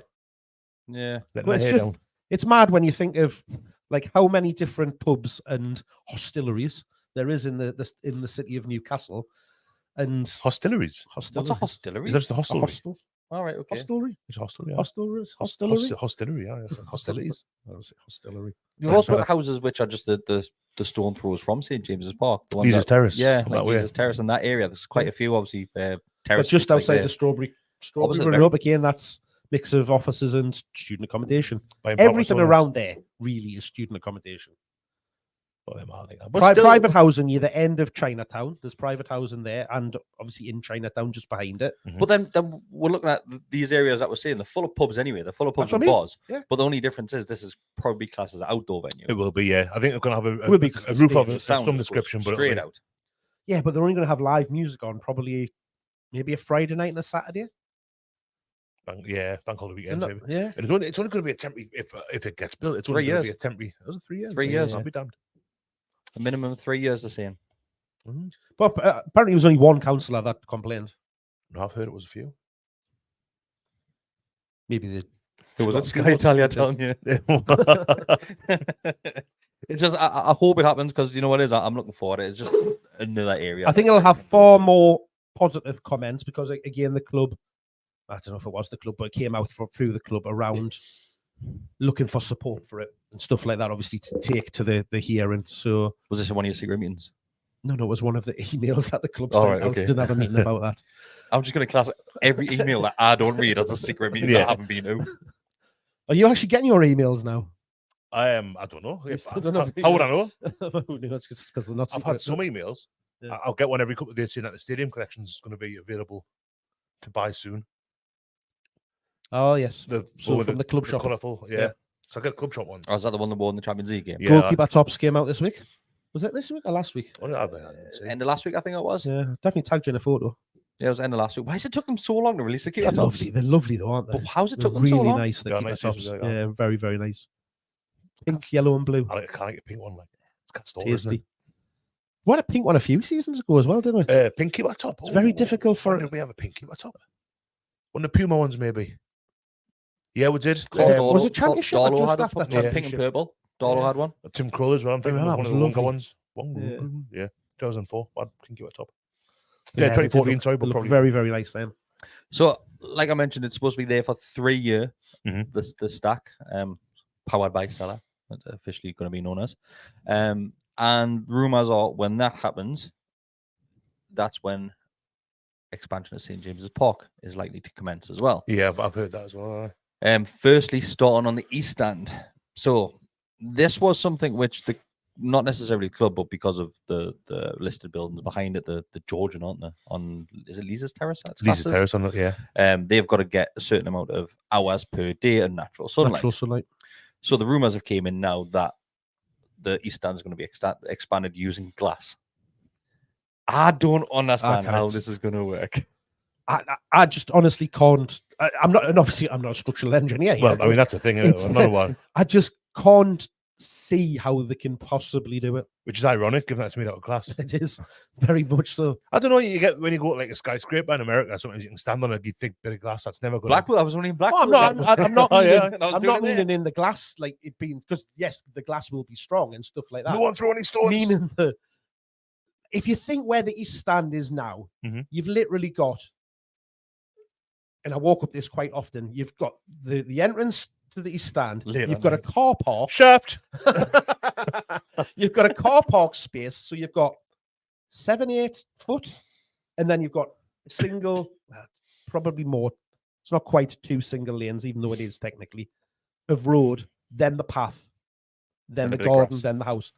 Yeah. It's mad when you think of like how many different pubs and hostilleries there is in the city of Newcastle. And hostilleries. What's a hostillery? Is that the hostelry? Hostel. All right, okay. Hostelry. It's hostelry. Yeah. Hostillery. Yeah. It's hostilities. Hostillery. You've also got houses which are just the stone throws from St James's Park. Leazes Terrace. Yeah, like Leazes Terrace in that area. There's quite a few, obviously, terraces. But just outside the Strawberry Road, again, that's mix of offices and student accommodation. Everything around there really is student accommodation. Private housing near the end of Chinatown. There's private housing there, and obviously in Chinatown just behind it. Mm-hmm. But then we're looking at these areas that we're saying, they're full of pubs anyway. They're full of pubs and bars. Yeah. But the only difference is this is probably classed as an outdoor venue. It will be, yeah. I think they're going to have a roof of some description, but straight out. Yeah, but they're only going to have live music on probably maybe a Friday night and a Saturday. Bank holiday weekend, maybe. Yeah. And it's only going to be a temporary if it gets built. It's only going to be a temporary. Was it 3 years? 3 years. I'll be damned. A minimum of 3 years, the same. Mm-hmm. But apparently, it was only one councillor that complained. No, I've heard it was a few. Maybe who was it? Sky Italia telling you. It's just I hope it happens, because you know what it is. I'm looking forward to it. It's just another area. I think it'll have far more positive comments, because again, the club. I don't know if it was the club, but it came out through the club around looking for support for it and stuff like that, obviously, to take to the hearing. So was this in one of your secret meetings? No, it was one of the emails that the club All sent right, out. okay. Didn't have a meeting about that. I'm just going to class every email that I don't read as a secret meeting that I haven't been to. Are you actually getting your emails now? I don't know. You If, still don't have how would I know? It's just because they're not I've secret. had some emails. Yeah. I'll get one every couple of days saying that the stadium collection is going to be available to buy soon. Oh, yes. So with from the club shop. Colourful, yeah. So I get club shop ones. Oh, is that the one that won the Champions League game? Yeah. Goalkeeper tops came out this week. Was it this week or last week? Oh, no, I didn't see. End of last week, I think it was. Yeah, definitely tagged you in a photo. Yeah, it was end of last week. Why has it took them so long to release the They're keeper tops? lovely. They're lovely though, aren't they? But how's it They're took them so really long? nice. The Yeah, keeper nice, tops. really Yeah, very, very nice. Pink, yellow, and blue. I can't get a pink one. Like it's got stories. Tasty. We had a pink one a few seasons ago as well, didn't we? Pink keeper top. It's very difficult for. When did we have a pink keeper top? One of the Puma ones, maybe. Yeah, we did. Was it Championship or Darlow just had after it, pink and Championship? purple. Darlow had one. Tim Kroll as well. I'm thinking that one was of the longer lovely. ones. Yeah, 2004. I had pink keeper top. Yeah, Yeah, 2014. look, Sorry, but probably very, very nice then. So, like I mentioned, it's supposed to be there for 3 years. Mhm. The stack, powered by Seller, officially going to be known as. And rumors are when that happens, that's when expansion of St James's Park is likely to commence as well. Yeah, I've heard that as well. Firstly, starting on the east stand. So this was something which not necessarily club, but because of the listed buildings behind it, the Georgian, aren't they? Is it Lisa's Terrace? That's Lisa's classes? Terrace on it, yeah. They've got to get a certain amount of hours per day of natural sunlight. Natural sunlight. So the rumors have came in now that the east stand is going to be expanded using glass. I don't understand how this is going to work. I just honestly can't. I'm not, and obviously I'm not a structural engineer. Well, I mean that's the thing. Isn't it? Another one, I just can't see how they can possibly do it. which is ironic, given that's made out of glass. It is very much so. I don't know. You get when you go to like a skyscraper in America, sometimes you can stand on a thick bit of glass. That's never going. Blackpool. I was only in Blackpool. I'm not. I'm not Oh, meaning, yeah. I'm not meaning in the glass, like it being, because yes, the glass will be strong and stuff like that. No one throw any stones. Meaning if you think where the east stand is now, you've literally got, and I walk up this quite often, you've got the entrance to the east stand, you've got a car park. Shaft. You've got a car park space, so you've got 7-8 foot, and then you've got a single, probably more, it's not quite 2 single lanes, even though it is technically, of road, then the path, then the garden, then the house.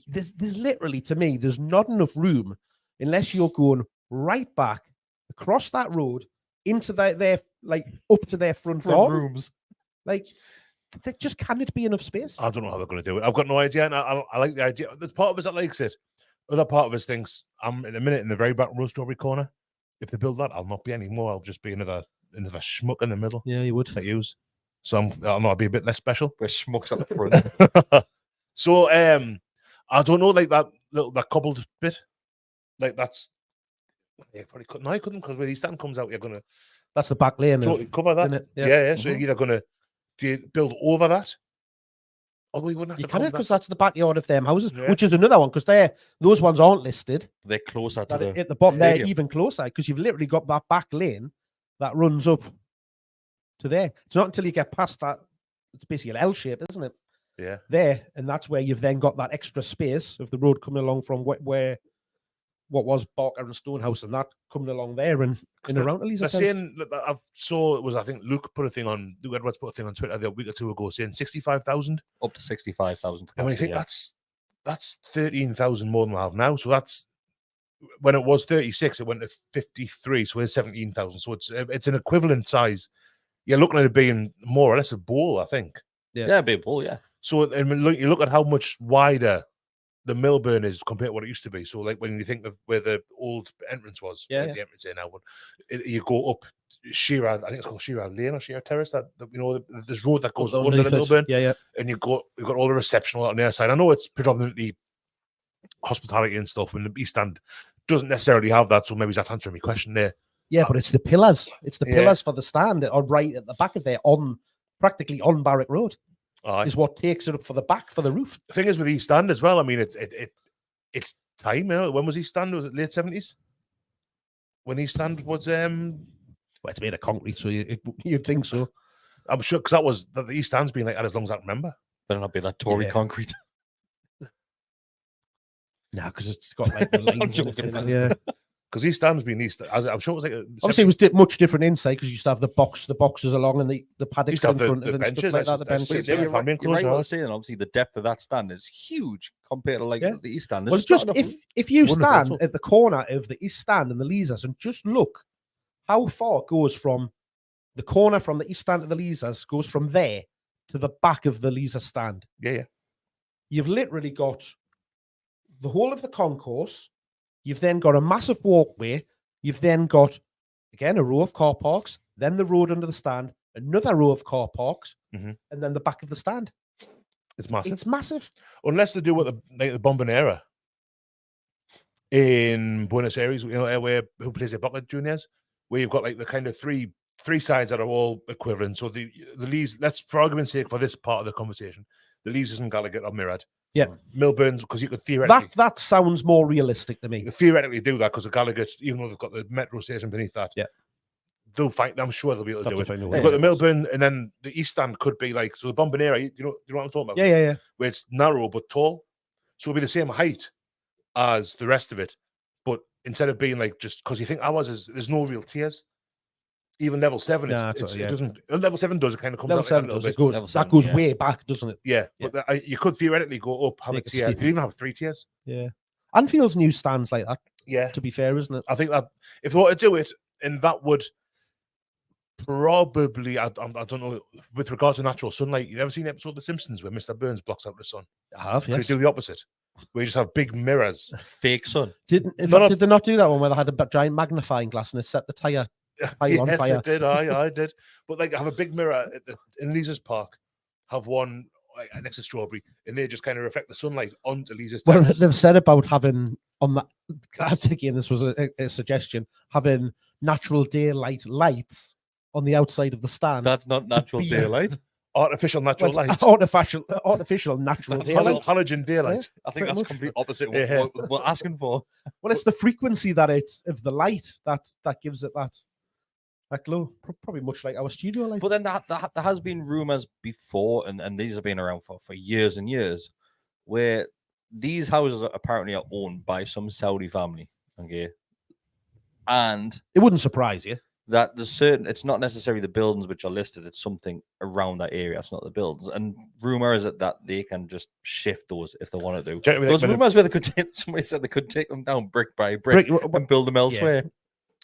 There's literally, to me, there's not enough room unless you're going right back across that road into their like up to their front rooms. Like, there just cannot be enough space. I don't know how they're going to do it. I've got no idea, and I like the idea. There's part of us that likes it. Other part of us thinks I'm in a minute in the very back row strawberry corner. If they build that, I'll not be anymore. I'll just be another schmuck in the middle. Yeah, you would. That use. So I'll be a bit less special. We're schmucks at the front. So I don't know, like that cobbled bit, like that's. Yeah, probably couldn't. No, I couldn't, because where the stand comes out, you're gonna. That's the back lane. Totally cover that. It? Yeah. So you're either gonna build over that. Although you wouldn't have to. You can, because that's the backyard of them houses, which is another one, because those ones aren't listed. They're closer to at the bottom. stadium. They're even closer, because you've literally got that back lane that runs up to there. It's not until you get past that. It's basically an L shape, isn't it? Yeah. There, and that's where you've then got that extra space of the road coming along from where what was Barker and Stonehouse, and that coming along there and around. They're saying that I saw it was, I think Luke Edwards put a thing on Twitter a week or two ago saying 65,000, up to 65,000. I mean, I think that's 13,000 more than we have now. So that's when it was 36, it went to 53, so it's 17,000. So it's an equivalent size. You're looking at it being more or less a bowl, I think. Yeah, a big bowl, yeah. So I mean, you look at how much wider the Millburn is compared to what it used to be. So, like when you think of where the old entrance was, the entrance here now, you go up Shearer, I think it's called Shearer Lane or Shearer Terrace. This road that goes under the Millburn, and you've got all the reception on the other side. I know it's predominantly hospitality and stuff, and the East Stand doesn't necessarily have that. So maybe that's answering my question there. Yeah, but it's the pillars. It's the pillars for the stand that are right at the back of there, practically on Barrack Road. Is what takes it up for the back for the roof. The thing is with East Stand as well. I mean, it's time. You know, when was East Stand? Was it late 70s? When East Stand was well, it's made of concrete, so you'd think so. I'm sure, because the East Stand's been like that as long as I remember. Better not be that Tory concrete. No, because it's got like the lines. I'm and joking. everything, yeah. Because East Stand was being East. I'm sure it was like Obviously, it was much different inside because you used to have the boxes along and the paddocks Used to have in front the of it and benches, stuff like that. The that's- benches. that's- But Yeah, you're right, Pan you're right what Close, you're saying. Obviously, the depth of that stand is huge compared to like Yeah. the East Stand. Well, There's just not enough- if you Wouldn't have thought stand so. at the corner of the East Stand and the Leazers and just look how far it goes from the corner from the East Stand to the Leazers goes from there to the back of the Leazers stand. Yeah. You've literally got the whole of the concourse. You've then got a massive walkway. You've then got, again, a row of car parks, then the road under the stand, another row of car parks, Mhm. and then the back of the stand. It's massive. It's massive. Unless they do what the Bombonera in Buenos Aires, where who plays the Boca Juniors, where you've got like the kind of three sides that are all equivalent. So the Lees, let's for argument's sake for this part of the conversation, the Lees and Gallowgate are mirrored. Yeah. Millburn's, because you could theoretically That sounds more realistic to me. you could theoretically do that because the Gallowgate, even though they've got the metro station beneath that, Yeah. they'll find. I'm sure they'll be able to do it. Find a You've way. got the Millburn, and then the East Stand could be like so. The Bombonera, you know what I'm talking about? Yeah. Where it's narrow but tall, so it'll be the same height as the rest of it, but instead of being like just because you think ours is there's no real tiers. Even level 7, Yeah, it yeah. doesn't. Level 7 does. It kind of comes Level out like 7 that a does. little It bit. goes, Level that 7, goes yeah. way back, doesn't it? Yeah, but you could theoretically go up, have Make a it tier. You steeper. could even have 3 tiers. Yeah. Anfield's new stands like that, Yeah, to be fair, isn't it? I think that if they were to do it, and that would probably, I don't know, with regards to natural sunlight, you ever seen an episode of The Simpsons where Mr. Burns blocks out the sun? I have, Could yes. you do the opposite, where you just have big mirrors? fake sun. Did they not do that one where they had a giant magnifying glass and it set the tyre on Yes, fire? it did. I did. But like, have a big mirror in Leazer's Park, have one like, next to Strawberry, and they just kind of reflect the sunlight onto Leazer's. Well, terrace. they've said about having on that. Again, this was a suggestion: having natural daylight lights on the outside of the stand. That's not natural be- daylight. Artificial natural Well, light. it's artificial natural That's daylight. Halogen daylight. I think Pretty that's much. complete opposite Yeah. what we're asking for. Well, it's the frequency that of the light that gives it that glow. Probably much like our studio light. But then there has been rumors before, and these have been around for years and years, where these houses are apparently owned by some Saudi family. Okay. And It wouldn't surprise you. that there's certain, it's not necessarily the buildings which are listed, it's something around that area. It's not the buildings. And rumor is that they can just shift those if they want to do. Do you know what I mean? Those Like when rumors where they could somebody said they could take them down brick by brick and build them elsewhere.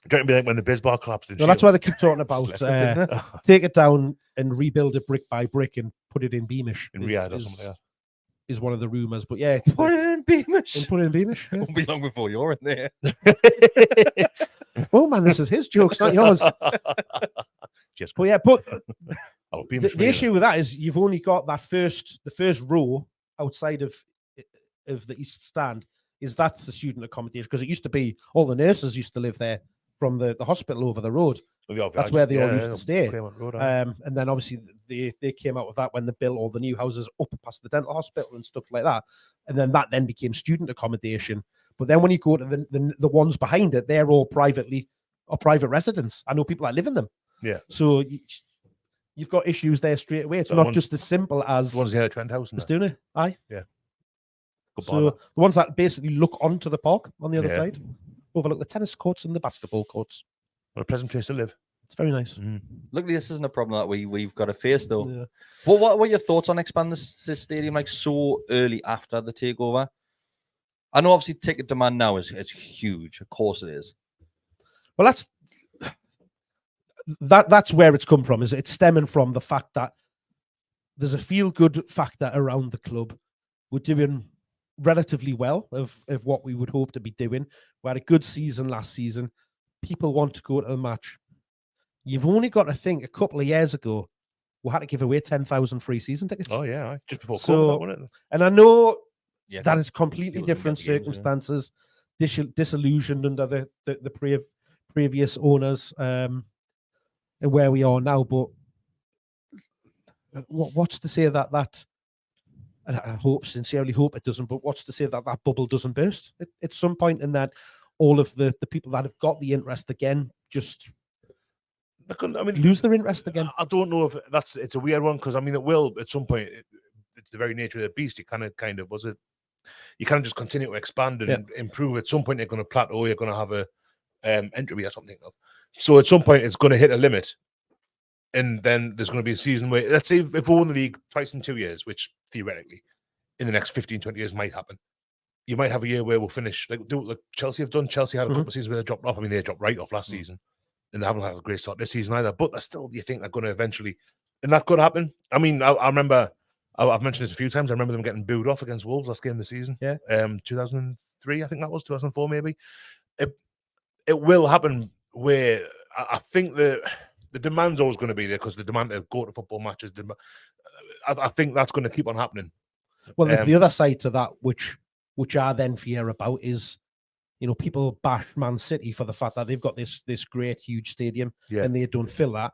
Don't it be like when the Bisbar collapsed in No, that's why Shields? they keep talking about Just left it, didn't take it down and rebuild it brick by brick and put it in Beamish. in Riyadh or something like Is one of the rumors, but yeah, it's Put it in Beamish. and put it in Beamish. Yeah. Won't be long before you're in there. that. Oh man, this is his jokes, not yours. Just But yeah, but I'll be the issue with that is you've only got the first row outside of the East Stand. That's the student accommodation because it used to be all the nurses used to live there from the hospital over the road. That's where they all used to stay. And then obviously they came out with that when they built all the new houses up past the dental hospital and stuff like that. And then that became student accommodation. But then when you go to the ones behind it, they're all private residents. I know people that live in them. Yeah. So you've got issues there straight away. It's So not just as simple as the ones here at Trent House. just doing it. Aye. Yeah. So the ones that basically look onto the park on the other Yeah. side, overlook the tennis courts and the basketball courts. What a pleasant place to live. It's very nice. Look, this isn't a problem that we've got to face, though. Yeah. Well, what were your thoughts on expanding this stadium like so early after the takeover? I know, obviously, ticket demand now is huge. Of course, it is. Well, that's where it's come from. Is it's stemming from the fact that there's a feel-good factor around the club. We're doing relatively well of what we would hope to be doing. We had a good season last season. People want to go to the match. You've only got to think a couple of years ago, we had to give away 10,000 free season tickets. Oh yeah, aye. Just before So- COVID, wasn't it? And I know Yeah, that is completely people didn't different get the games, yeah. circumstances, disillusioned under the previous owners, and where we are now. But what's to say that and I sincerely hope it doesn't, but what's to say that bubble doesn't burst at some point, and that all of the people that have got the interest again just lose their interest again? I don't know if it's a weird one because I mean it will at some point. It's the very nature of the beast. It kind of was it you can't just continue to expand and improve. At some point, you're going to plateau. You're going to have a entry or something. So at some point, it's going to hit a limit, and then there's going to be a season where, let's say, if we won the league twice in 2 years, which theoretically in the next 15, 20 years might happen. You might have a year where we'll finish like Chelsea have done. Chelsea had a couple of seasons where they dropped off. I mean, they dropped right off last season, and they haven't had a great start this season either. But still, you think they're going to eventually, and that could happen. I mean, I remember, I've mentioned this a few times. I remember them getting booed off against Wolves last game of the season. Yeah, 2003, I think that was 2004, maybe. It will happen where I think the demand's always going to be there because the demand to go to football matches. I think that's going to keep on happening. Well, the other side to that, which I then fear about, is, you know, people bash Man City for the fact that they've got this great huge stadium and they don't fill that.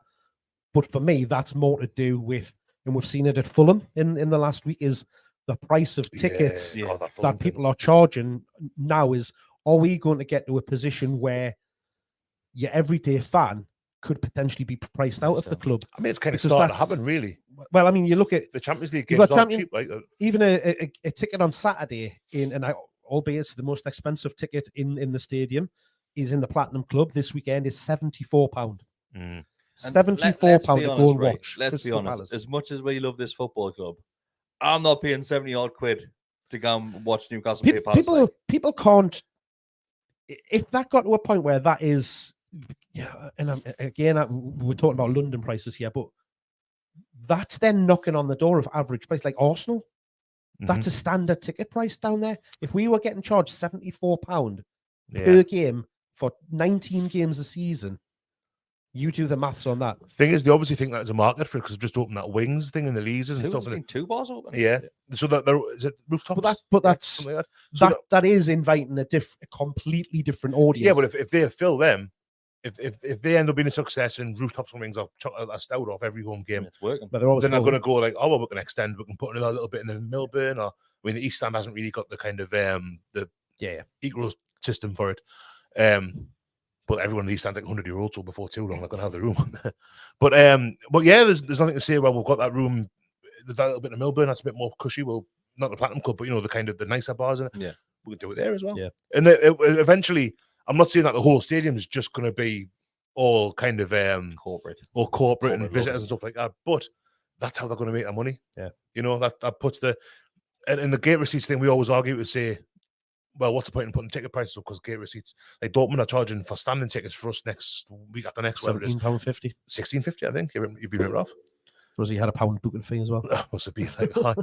But for me, that's more to do with, and we've seen it at Fulham in the last week, is the price of tickets that people are charging now. Is, are we going to get to a position where your everyday fan could potentially be priced out of the club? I mean, it's kind of starting to happen, really. Well, I mean, you look at the Champions League games aren't cheap, like even a ticket on Saturday albeit it's the most expensive ticket in the stadium, is in the Platinum Club this weekend, is £74. £74 to go and watch. Let's be honest. As much as we love this football club, I'm not paying 70 odd quid to go and watch Newcastle play Palace. People can't. If that got to a point where that is, and we're talking about London prices here, but that's then knocking on the door of average price, like Arsenal. That's a standard ticket price down there. If we were getting charged £74 per game for 19 games a season, you do the maths on that. Thing is, they obviously think that it's a market for it because they've just opened that wings thing in the Leazes and stuff. Been 2 bars open. Yeah. So that there is it rooftops. That is inviting a completely different audience. Yeah, but if they fill them, if they end up being a success and rooftops and wings are stout off every home game, it's working. But then they're going to go like, oh well, we can extend, we can put another little bit in the Milburn, or I mean, the East Stand hasn't really got the kind of the equal system for it. But everyone in the East Stand's like 100-year-old, so before too long they're going to have the room on there. But yeah, there's nothing to say. Well, we've got that room. There's that little bit in Milburn that's a bit more cushy. Well, not the Platinum Club, but you know, the kind of the nicer bars in it. Yeah, we can do it there as well. Yeah, and eventually. I'm not saying that the whole stadium is just going to be all kind of corporate and visitors and stuff like that, but that's how they're going to make their money. Yeah, you know, that puts in the gate receipts thing. We always argue to say, well, what's the point in putting ticket prices up? Because gate receipts, like Dortmund are charging for standing tickets for us next week after next, £17.50, £16.50, I think. You've been ripped off. Was he had a £1 booking fee as well? Must have been like high.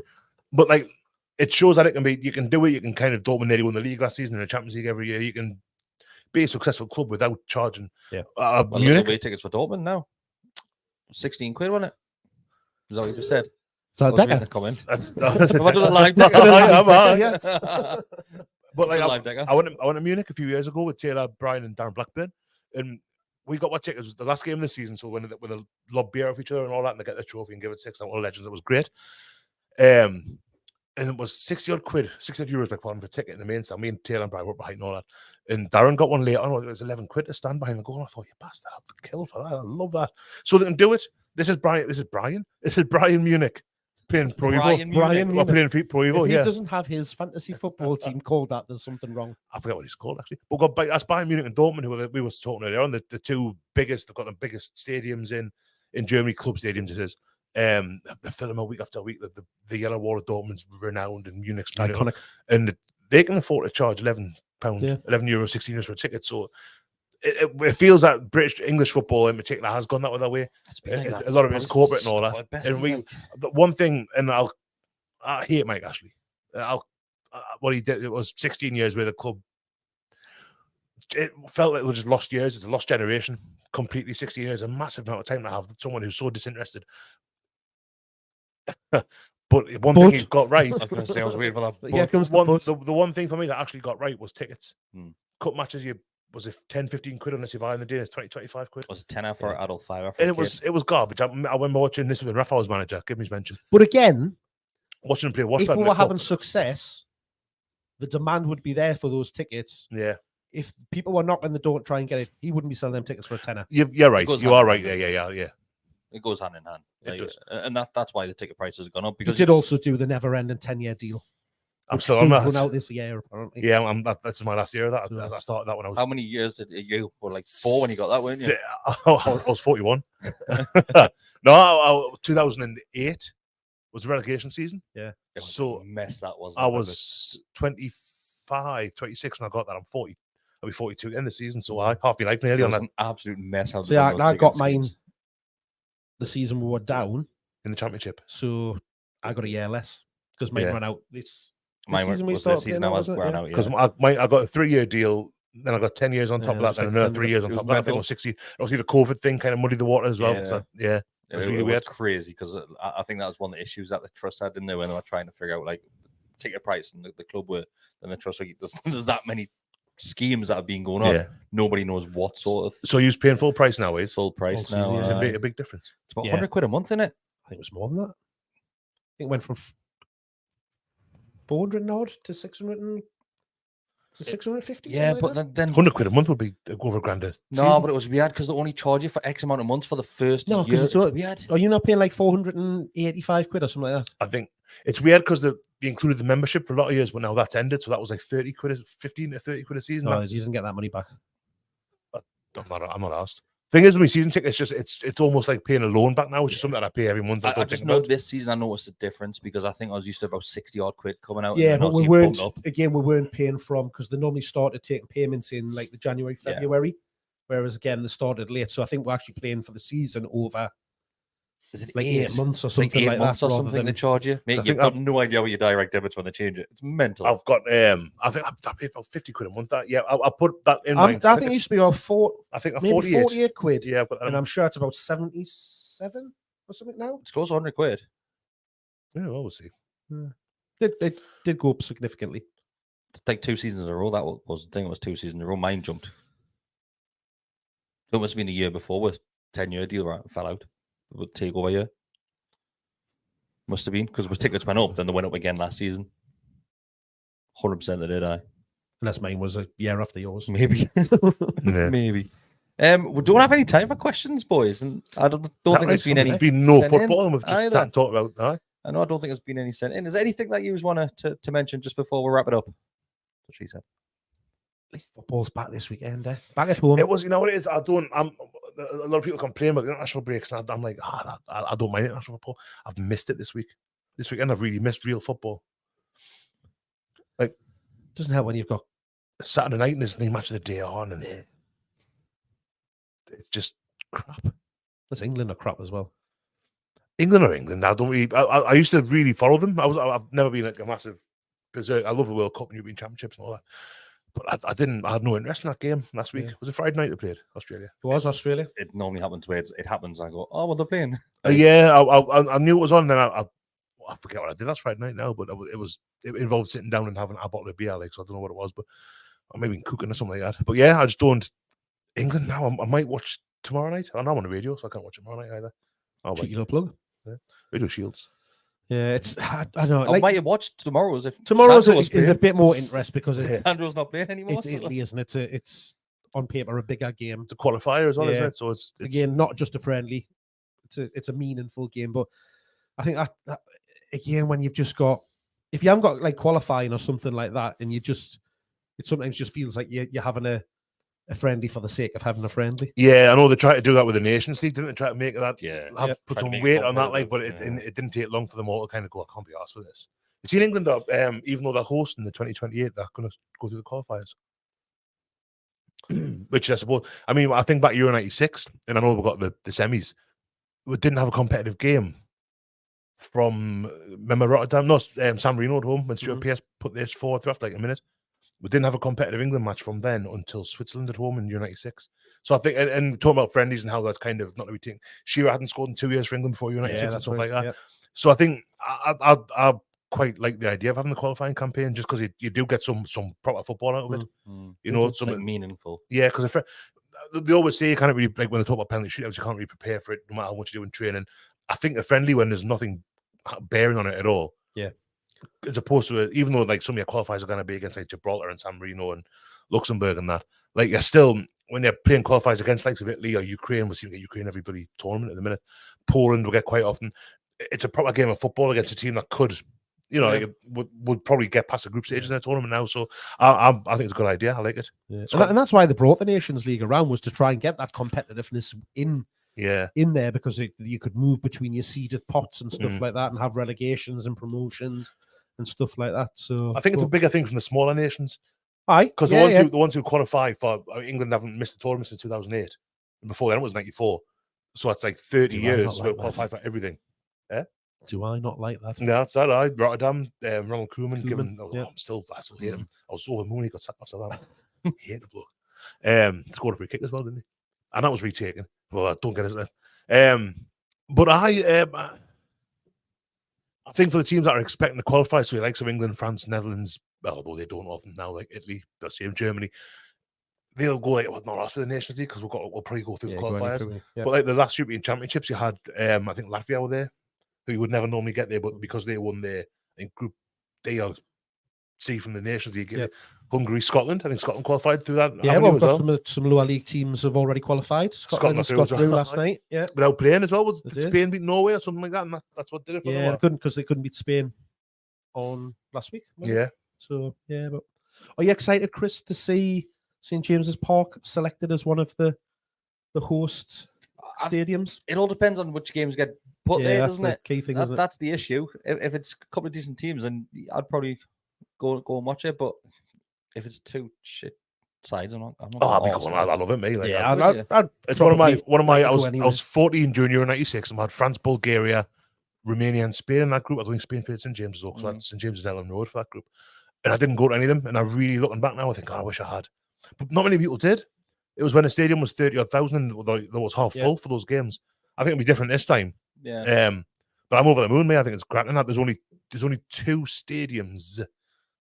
But like, it shows that it can be. You can do it. You can kind of Dortmund nearly won the league last season and the Champions League every year. You can be a successful club without charging. Yeah. Munich tickets for Dortmund now. 16 quid, wasn't it? Is that what you just said? So that comment. That's live But like, I went to Munich a few years ago with Taylor, Brian, and Darren Blackburn, and we got what tickets. It was the last game of the season, so when they lob beer off each other and all that, and they get the trophy and give it 6 out of legends, it was great. And it was 60 odd euros for a ticket in the main stand. Me and Taylor and Brian were behind and all that. And Darren got one later on. It was 11 quid to stand behind the goal. I thought, you bastard, I would kill for that. I love that. So they can do it. This is Brian Munich playing Pro Evo. Brian playing Pro Evo. If he doesn't have his fantasy football team called that, there's something wrong. I forget what he's called actually. But that's Bayern Munich and Dortmund, who we were talking earlier on. The two biggest. They've got the biggest stadiums in Germany, club stadiums. This is. They fill them week after week. The Yellow Wall of Dortmund's renowned, and Munich's iconic, and they can afford to charge £11, €11, 16 euros for a ticket. So it feels that British English football in particular has gone that other way. A lot of it's corporate and all that. And the one thing, and I hate Mike Ashley. What he did, it was 16 years with the club. It felt like it was just lost years. It's a lost generation. Completely 16 years, a massive amount of time to have someone who's so disinterested. But one thing he got right. I was going to say I was waiting for that. The one thing for me that actually got right was tickets. Cup matches, was it 10, 15 quid unless you buy in the day? It's 20, 25 quid. It was 10 for an adult, 5 for and it was garbage. I remember watching this when Rafa was manager. Give me his mention. But again, watching him play Watford. If we were having success, the demand would be there for those tickets. Yeah. If people were knocking the door to try and get it, he wouldn't be selling them tickets for a tenner. You're right. You are right. Yeah. It goes hand in hand. It does. And that's why the ticket prices have gone up. Because he did also do the never-ending 10-year deal. I'm still on that. Run out this year, apparently. Yeah, that's my last year of that. So- I started that when I was. How many years did you were like 4 when you got that, weren't you? Yeah, I was 41. No, 2008 was the relegation season. Yeah. It was So a mess that was. I was 25, 26 when I got that. I'll be 42 at the end of the season. So I half my life nearly It on was that an absolute mess. How See, I got mine the season we were down, in the championship. so I got a year less because mine Yeah. ran out this Mine season we was the started season playing I out, was wasn't it? ran Yeah. out. Because Yeah. I got a 3-year deal, then I got 10 years on top Yeah, of that, just then another extended 3 it. years on It top was of that. I think it mental. was 60. Obviously, the COVID thing kind of muddied the water as well. Yeah. So, yeah. It was really weird. Crazy because I think that was one of the issues that the trust had, didn't they, when they were trying to figure out like ticket price and the club were, and the trust were, there's that many schemes that have been going on. Yeah. Nobody knows what sort of So you're paying full price now, is full price Full now. season, it's yeah. a big difference. It's about Yeah. 100 quid a month, isn't it? I think it was more than that. I think it went from 400 and odd to 600 and to 650. Yeah, something but like that. then 100 quid a month would be over a grand a no, season. but it was weird because they only charge you for X amount of months for the first No, 'cause year. it's It's all- weird. Are you not paying like 485 quid or something like that? I think it's weird because they included the membership for a lot of years, but now that's ended. So that was like 30 quid, 15 to 30 quid a season. No, That's- you doesn't get that money back. I'm not asked. Thing is, with my season ticket, it's almost like paying a loan back now, which is something that I pay every month. I don't just think know about. this season I noticed a difference because I think I was used to about 60 odd quid coming out. Yeah, and then but we obviously it weren't. bumped up. Again, we weren't paying from because they normally started taking payments in like the January, Yeah. February, whereas again they started late. So I think we're actually playing for the season over Is it like 8 months or It's like something 8 like months that. or rather something they than- charge you. Mate, I you've think got no idea what your direct debits when they change it. It's mental. I've got I think I pay about 50 quid a month. That I put that in I my. think it used to be about I think I'm maybe 48. 48 quid. Yeah, I've got that. And I'm sure it's about 77 or something now. It's close to 100 quid. Yeah, well, we'll see. It did go up significantly. It's like 2 seasons in a row. That was the thing. It was 2 seasons in a row. Mine jumped. It must have been a year before with 10-year deal fell out. With takeover year. Must have been because tickets went up, then they went up again last season. 100% they did, I. Unless mine was a year after yours. Maybe. Yeah. Maybe. We don't have any time for questions, boys. And I don't think there's been any. There's been no sent in football, and we've just either. sat and talked about. Aye. I know I don't think there's been any sent in. Is there anything that you want to mention just before we wrap it up? What she said. At least football's back this weekend, eh? Back at home. It was, you know what it is. A lot of people complain about the international breaks, and I'm like, I don't mind international football. I've missed it this week. This weekend, I've really missed real football. Like, Doesn't help when you've got Saturday night and there's the match of the day on, and it's just crap. this England are crap as well. England or England. I don't really. I used to really follow them. I've never been like a massive berserk. I love the World Cup and European Championships and all that. But I didn't. I had no interest in that game last week. Yeah. Was it Friday night they played Australia? It was Australia. It normally happens where it happens. I go, oh, well, they're playing. Yeah, I knew it was on. Then I forget what I did. That's Friday night now, but it involved sitting down and having a bottle of beer. Like, so I don't know what it was, but or maybe cooking or something like that. But yeah, I just don't. England now. I might watch tomorrow night. I'm on the radio, so I can't watch it tomorrow night either. Oh, Cheeky wait, little plug. Radio Shields. Yeah, it's I don't know. I Like, might have watched tomorrow's if tomorrow's Sandro was is a playing. bit more interest because Sandro's not playing anymore. it's Italy, isn't it? It's on paper a bigger game. The qualifier as well, isn't Yeah. it? So it's Again, not just a friendly. It's a meaningful game, but I think that again when you've just got if you haven't got like qualifying or something like that, and you just it sometimes just feels like you're having a friendly for the sake of having a friendly. Yeah, I know they tried to do that with the Nations League, didn't they? Try to make that, put Try to some make it weight on that, like, competitive, but yeah. it didn't take long for them all to kind of go, I can't be arsed with this. You seen England, even though they're hosting the 2028, they're going to go through the qualifiers. Which I suppose, I mean, I think back Euro 96, and I know we've got the semis, we didn't have a competitive game from, remember Rotterdam? No, San Marino at home when Stuart Pearce put this forward after like a minute. We didn't have a competitive England match from then until Switzerland at home in Euro 96. So I think, and talking about friendlies and how that kind of not everything. Shearer hadn't scored in 2 years for England before Euro 96 and stuff like that. Yeah. So I think I quite like the idea of having the qualifying campaign just because you do get some proper football out of it. You know, It's like meaningful. yeah, because they always say you can't really, like when they talk about penalty shootouts, you can't really prepare for it no matter how much you do in training. I think a friendly when there's nothing bearing on it at all. Yeah. As opposed to even though like some of your qualifiers are going to be against like Gibraltar and San Marino and Luxembourg and that, like you're still when they're playing qualifiers against likes of Italy or Ukraine, we seem to get Ukraine every bloody tournament at the minute. Poland will get quite often. It's a proper game of football against a team that could You know, like it would probably get past the group stage in the tournament now. So I think it's a good idea. I like it. Yeah. And that's why they brought the Nations League around, was to try and get that competitiveness in there, because you could move between your seeded pots and stuff like that, and have relegations and promotions and stuff like that. So I think it's a bigger thing from the smaller nations. Because the ones who qualify for England haven't missed the tournament since 2008. And before then it was 94. So it's like 30 years to qualify for everything. Yeah. Do I not like that? Yeah, that's that. Rotterdam, Ronald Koeman, I still hate him. I was over the moon he got sacked after that. Hate the bloke. Scored a free kick as well, didn't he? And that was retaken. Well, don't get us there. But I think for the teams that are expecting to qualify, so the likes of England, France, Netherlands, well, although they don't often now, like Italy, the same Germany, they'll go like, well, not us for the Nations League, because we'll probably go through the qualifiers. But like the last European Championships, you had, I think Latvia were there, who you would never normally get there, but because they won their group D or C from the Nations League, Hungary, Scotland. I think Scotland qualified through that. Yeah, well, some lower league teams have already qualified. Scotland got through last night. Yeah, without playing as well. Did Spain beat Norway or something like that? And that's what did it for them. Yeah, because they couldn't beat Spain on last week. Yeah. So but are you excited, Chris, to see St James's Park selected as one of the host stadiums? It all depends on which games get put there, doesn't it? Key thing, isn't it? That's the issue. If it's a couple of decent teams, then I'd probably go and watch it. But if it's two shit sides, I'm not. I'll be going. I love it, mate. Like, it's one of my. I was 14 junior in '96, and we had France, Bulgaria, Romania, and Spain in that group. I think Spain played St James's also. So St James's Ellen Road for that group, and I didn't go to any of them. And I really, looking back now, I think, I wish I had. But not many people did. It was when the stadium was 30,000 and there was half full for those games. I think it'll be different this time. Yeah. But I'm over the moon, mate. I think it's cracking that. There's only 2 stadiums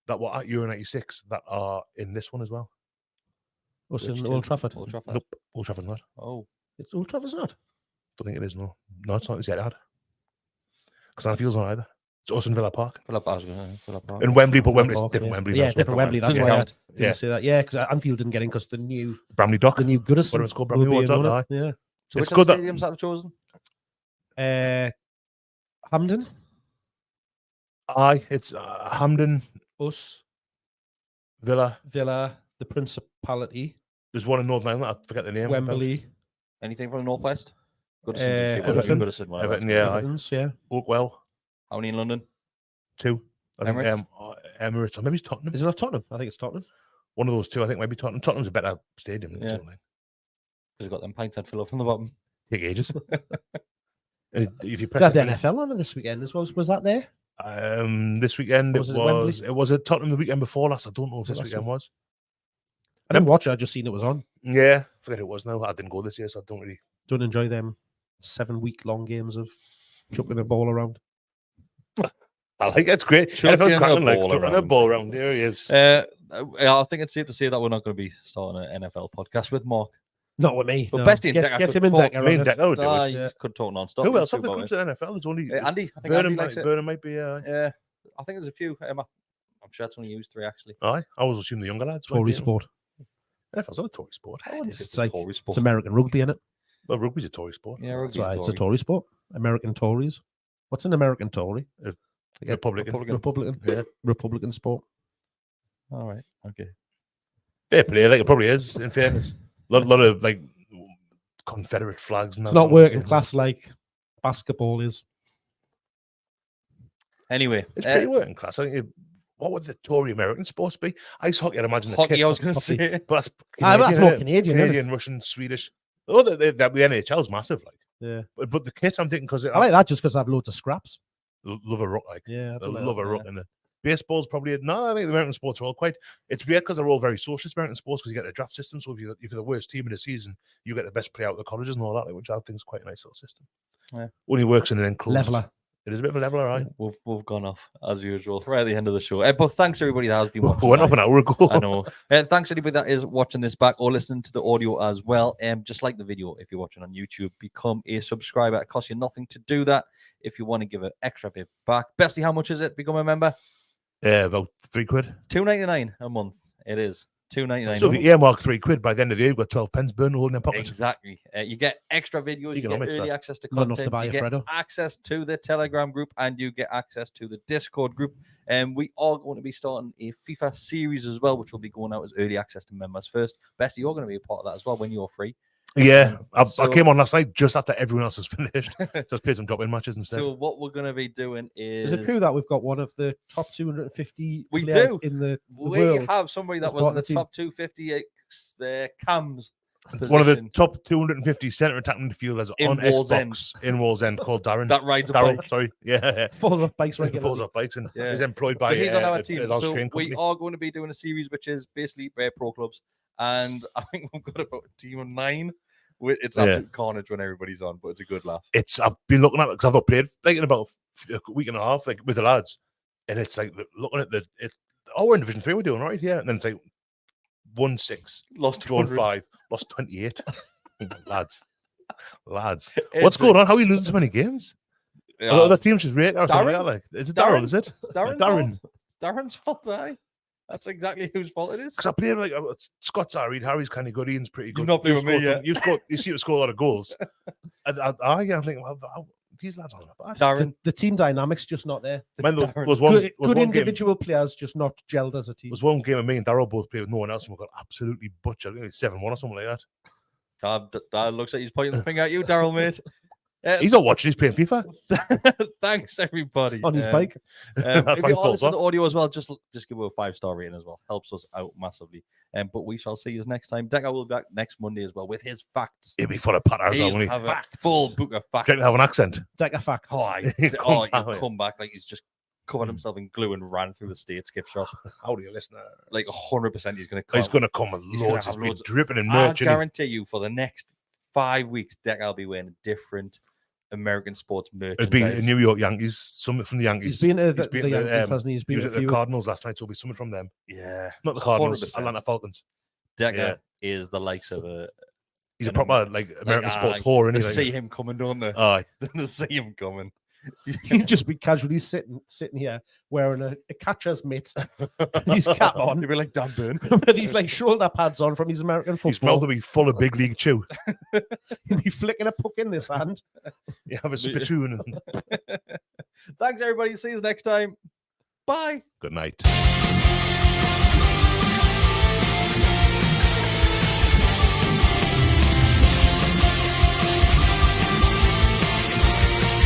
that were at Euro 96 that are in this one as well. What's in Old Trafford? Old Trafford. Nope, Old Trafford's not. Oh, it's Old Trafford's not. Don't think it is. No, it's not. It's Etihad. Because Anfield's not either. It's us in Villa Park. Villa Park. In Wembley, but Wembley's different. Wembley. Yeah, different Wembley. That's why I didn't say that. Yeah, because Anfield didn't get in because the new Bramley Dock, the new Goodison. Whatever it's called, Bramley Dock. Yeah. So which stadiums have chosen? Hampden. Aye, it's Hampden, us, Villa, the Principality. There's one in Northern Ireland. I forget the name. Wembley. Anything from the Northwest? Goodison. Everton, yeah. Oakwell. How many in London? 2. I think Emirates, or maybe it's Tottenham. Is it not Tottenham? I think it's Tottenham. One of those 2. I think maybe Tottenham. Tottenham's a better stadium. Yeah. Because they've got them pints that fill up from the bottom. Take ages. If you press the NFL on this weekend as well. Was that there? This weekend it was at Tottenham the weekend before last. I don't know if this weekend was. I didn't watch it. I just seen it was on. Yeah, I forget it was now. I didn't go this year, so I don't enjoy them 7-week-long games of chucking a ball around. I like it. It's great. Chucking a ball around. There he is. I think it's safe to say that we're not going to be starting an NFL podcast with Mark. Not with me. But Bestie and get him in Decker. Me and Decker. You could talk non-stop. Who else have they come to the NFL? There's only Andy. I think Andy likes it. Burnham might be. Yeah, I think there's a few. I'm sure it's only used 3 actually. Aye, I was assuming the younger lads. Tory sport. NFL's not a Tory sport. It's like Tory sport. It's American rugby, isn't it? Well, rugby's a Tory sport. Yeah, rugby's it's a Tory sport. American Tories. What's an American Tory? Republican. Yeah, Republican sport. All right. Okay. Fair play. Like it probably is. In fairness, a lot of like Confederate flags. And it's not working class like basketball is. Anyway, it's pretty working class. I think. What would the Tory American sports be? Ice hockey, I'd imagine. Hockey, I was going to say. But that's more Canadian, Russian, Swedish. Oh, the NHL's massive, like. Yeah. But the kit, I'm thinking, because I like that just because I have loads of scraps. Love a ruck, like. Yeah. I love a ruck. And baseball's probably no. I think the American sports are all quite. It's weird because they're all very socialist American sports because you get a draft system. So if you're the worst team in the season, you get the best player out of the colleges and all that, which I think is quite a nice little system. Yeah. Only works in an enclosed leveler. It is a bit of a leveler, right? We've gone off as usual right at the end of the show. But thanks everybody that has been watching. We went up an hour ago. I know. Thanks anybody that is watching this back or listening to the audio as well. Just like the video if you're watching on YouTube, become a subscriber. It costs you nothing to do that. If you want to give an extra bit back, Bestie, how much is it? Become a member. Yeah, about £3. $2.99 a month. It is. $2.99. So if you earmark £3 by the end of the year, you've got 12 pence burned holding in your pocket. Exactly. You get extra videos, you get Economics, early that. access to Not enough content, to buy you a get Freddo. access to the Telegram group, and you get access to the Discord group. And we are going to be starting a FIFA series as well, which will be going out as early access to members first. Bestie, you're going to be a part of that as well when you're free. Yeah, I So- came on last night just after everyone else was finished. Just played some drop-in matches instead. So what we're going to be doing is... Is it true that we've got one of the top 250 We players do. in the we world? have somebody that as was in part the of the team? top 250 cams One of the position top 250 centre attacking midfielders In on Wallsend. Xbox in Wallsend called Darren. that rides a Darren, bike. sorry. Yeah. Falls off bikes Falls regularly. off bikes and Yeah. is employed So by he's on our a team. large So train we company. are going to be doing a series which is basically pro clubs, and I think we've got about a team of 9. It's Yeah. absolute carnage when everybody's on, but it's a good laugh. I've been looking at it because I've not played like in about a week and a half, like with the lads, and it's like looking at we're in Division 3, we're doing all right, yeah, and then it's like 1-6, Lost drawn 200. 5, lost 28. lads, what's It's going on? How are you losing so many games? Yeah, Other teams just rate or something like Darren? that. Like, is it Darren? Darren? Is it it's Darren's Darren? fault. It's Darren's fault, aye. That's exactly whose fault it is. Because I played like Scott's alright, Harry's kind of good, Ian's pretty good. You've not played with me scored yet. You seem to score a lot of goals. and I'm thinking, well, these lads aren't bad. Darren, The team dynamics just not there. Man, there Darren. was one, Good, was good one game, individual players, just not gelled as a team. was one game of me and Darryl both played with no one else, and we got absolutely butchered. I think it's 7-1 or something like that. Dad looks like he's pointing the finger at you, Daryl, mate. He's not watching, he's playing FIFA. Thanks, everybody. On his bike. If Thanks, you are Paul, listening to the audio as well, just give it a 5-star rating as well. Helps us out massively. But we shall see you next time. Decker will be back next Monday as well with his facts. He'll be full of patter as well, He'll won't he? have a full book of facts. Check to have an accent. Decker facts. Oh, He'll he'll come come back like he's just covered himself in glue and ran through the States gift shop. How do you listen? Like 100% he's going to come. He's going to come with He's gonna loads. have He's been loads. dripping in I merch. guarantee you for the next 5 weeks, Decker will be wearing different American sports It'd be a merchandise. New York Yankees, something from the Yankees. He's been to He's the Yankees, hasn't he? He's He been was to at a the few. Cardinals last night, so it'll be something from them. Yeah. Not the Cardinals, 100%. Atlanta Falcons. Decker is the likes of a. He's a an proper like American sports whore, They isn't see he? him coming, don't they? Aye. They see him coming. He'd just be casually sitting here wearing a catcher's mitt, and his cap on, He'd be like Dan Burn. with these like shoulder pads on from his American His mouth football. will be full of big league chew. He'd be flicking a puck in this hand. You have a spittoon. And... Thanks, everybody. See you next time. Bye. Good night.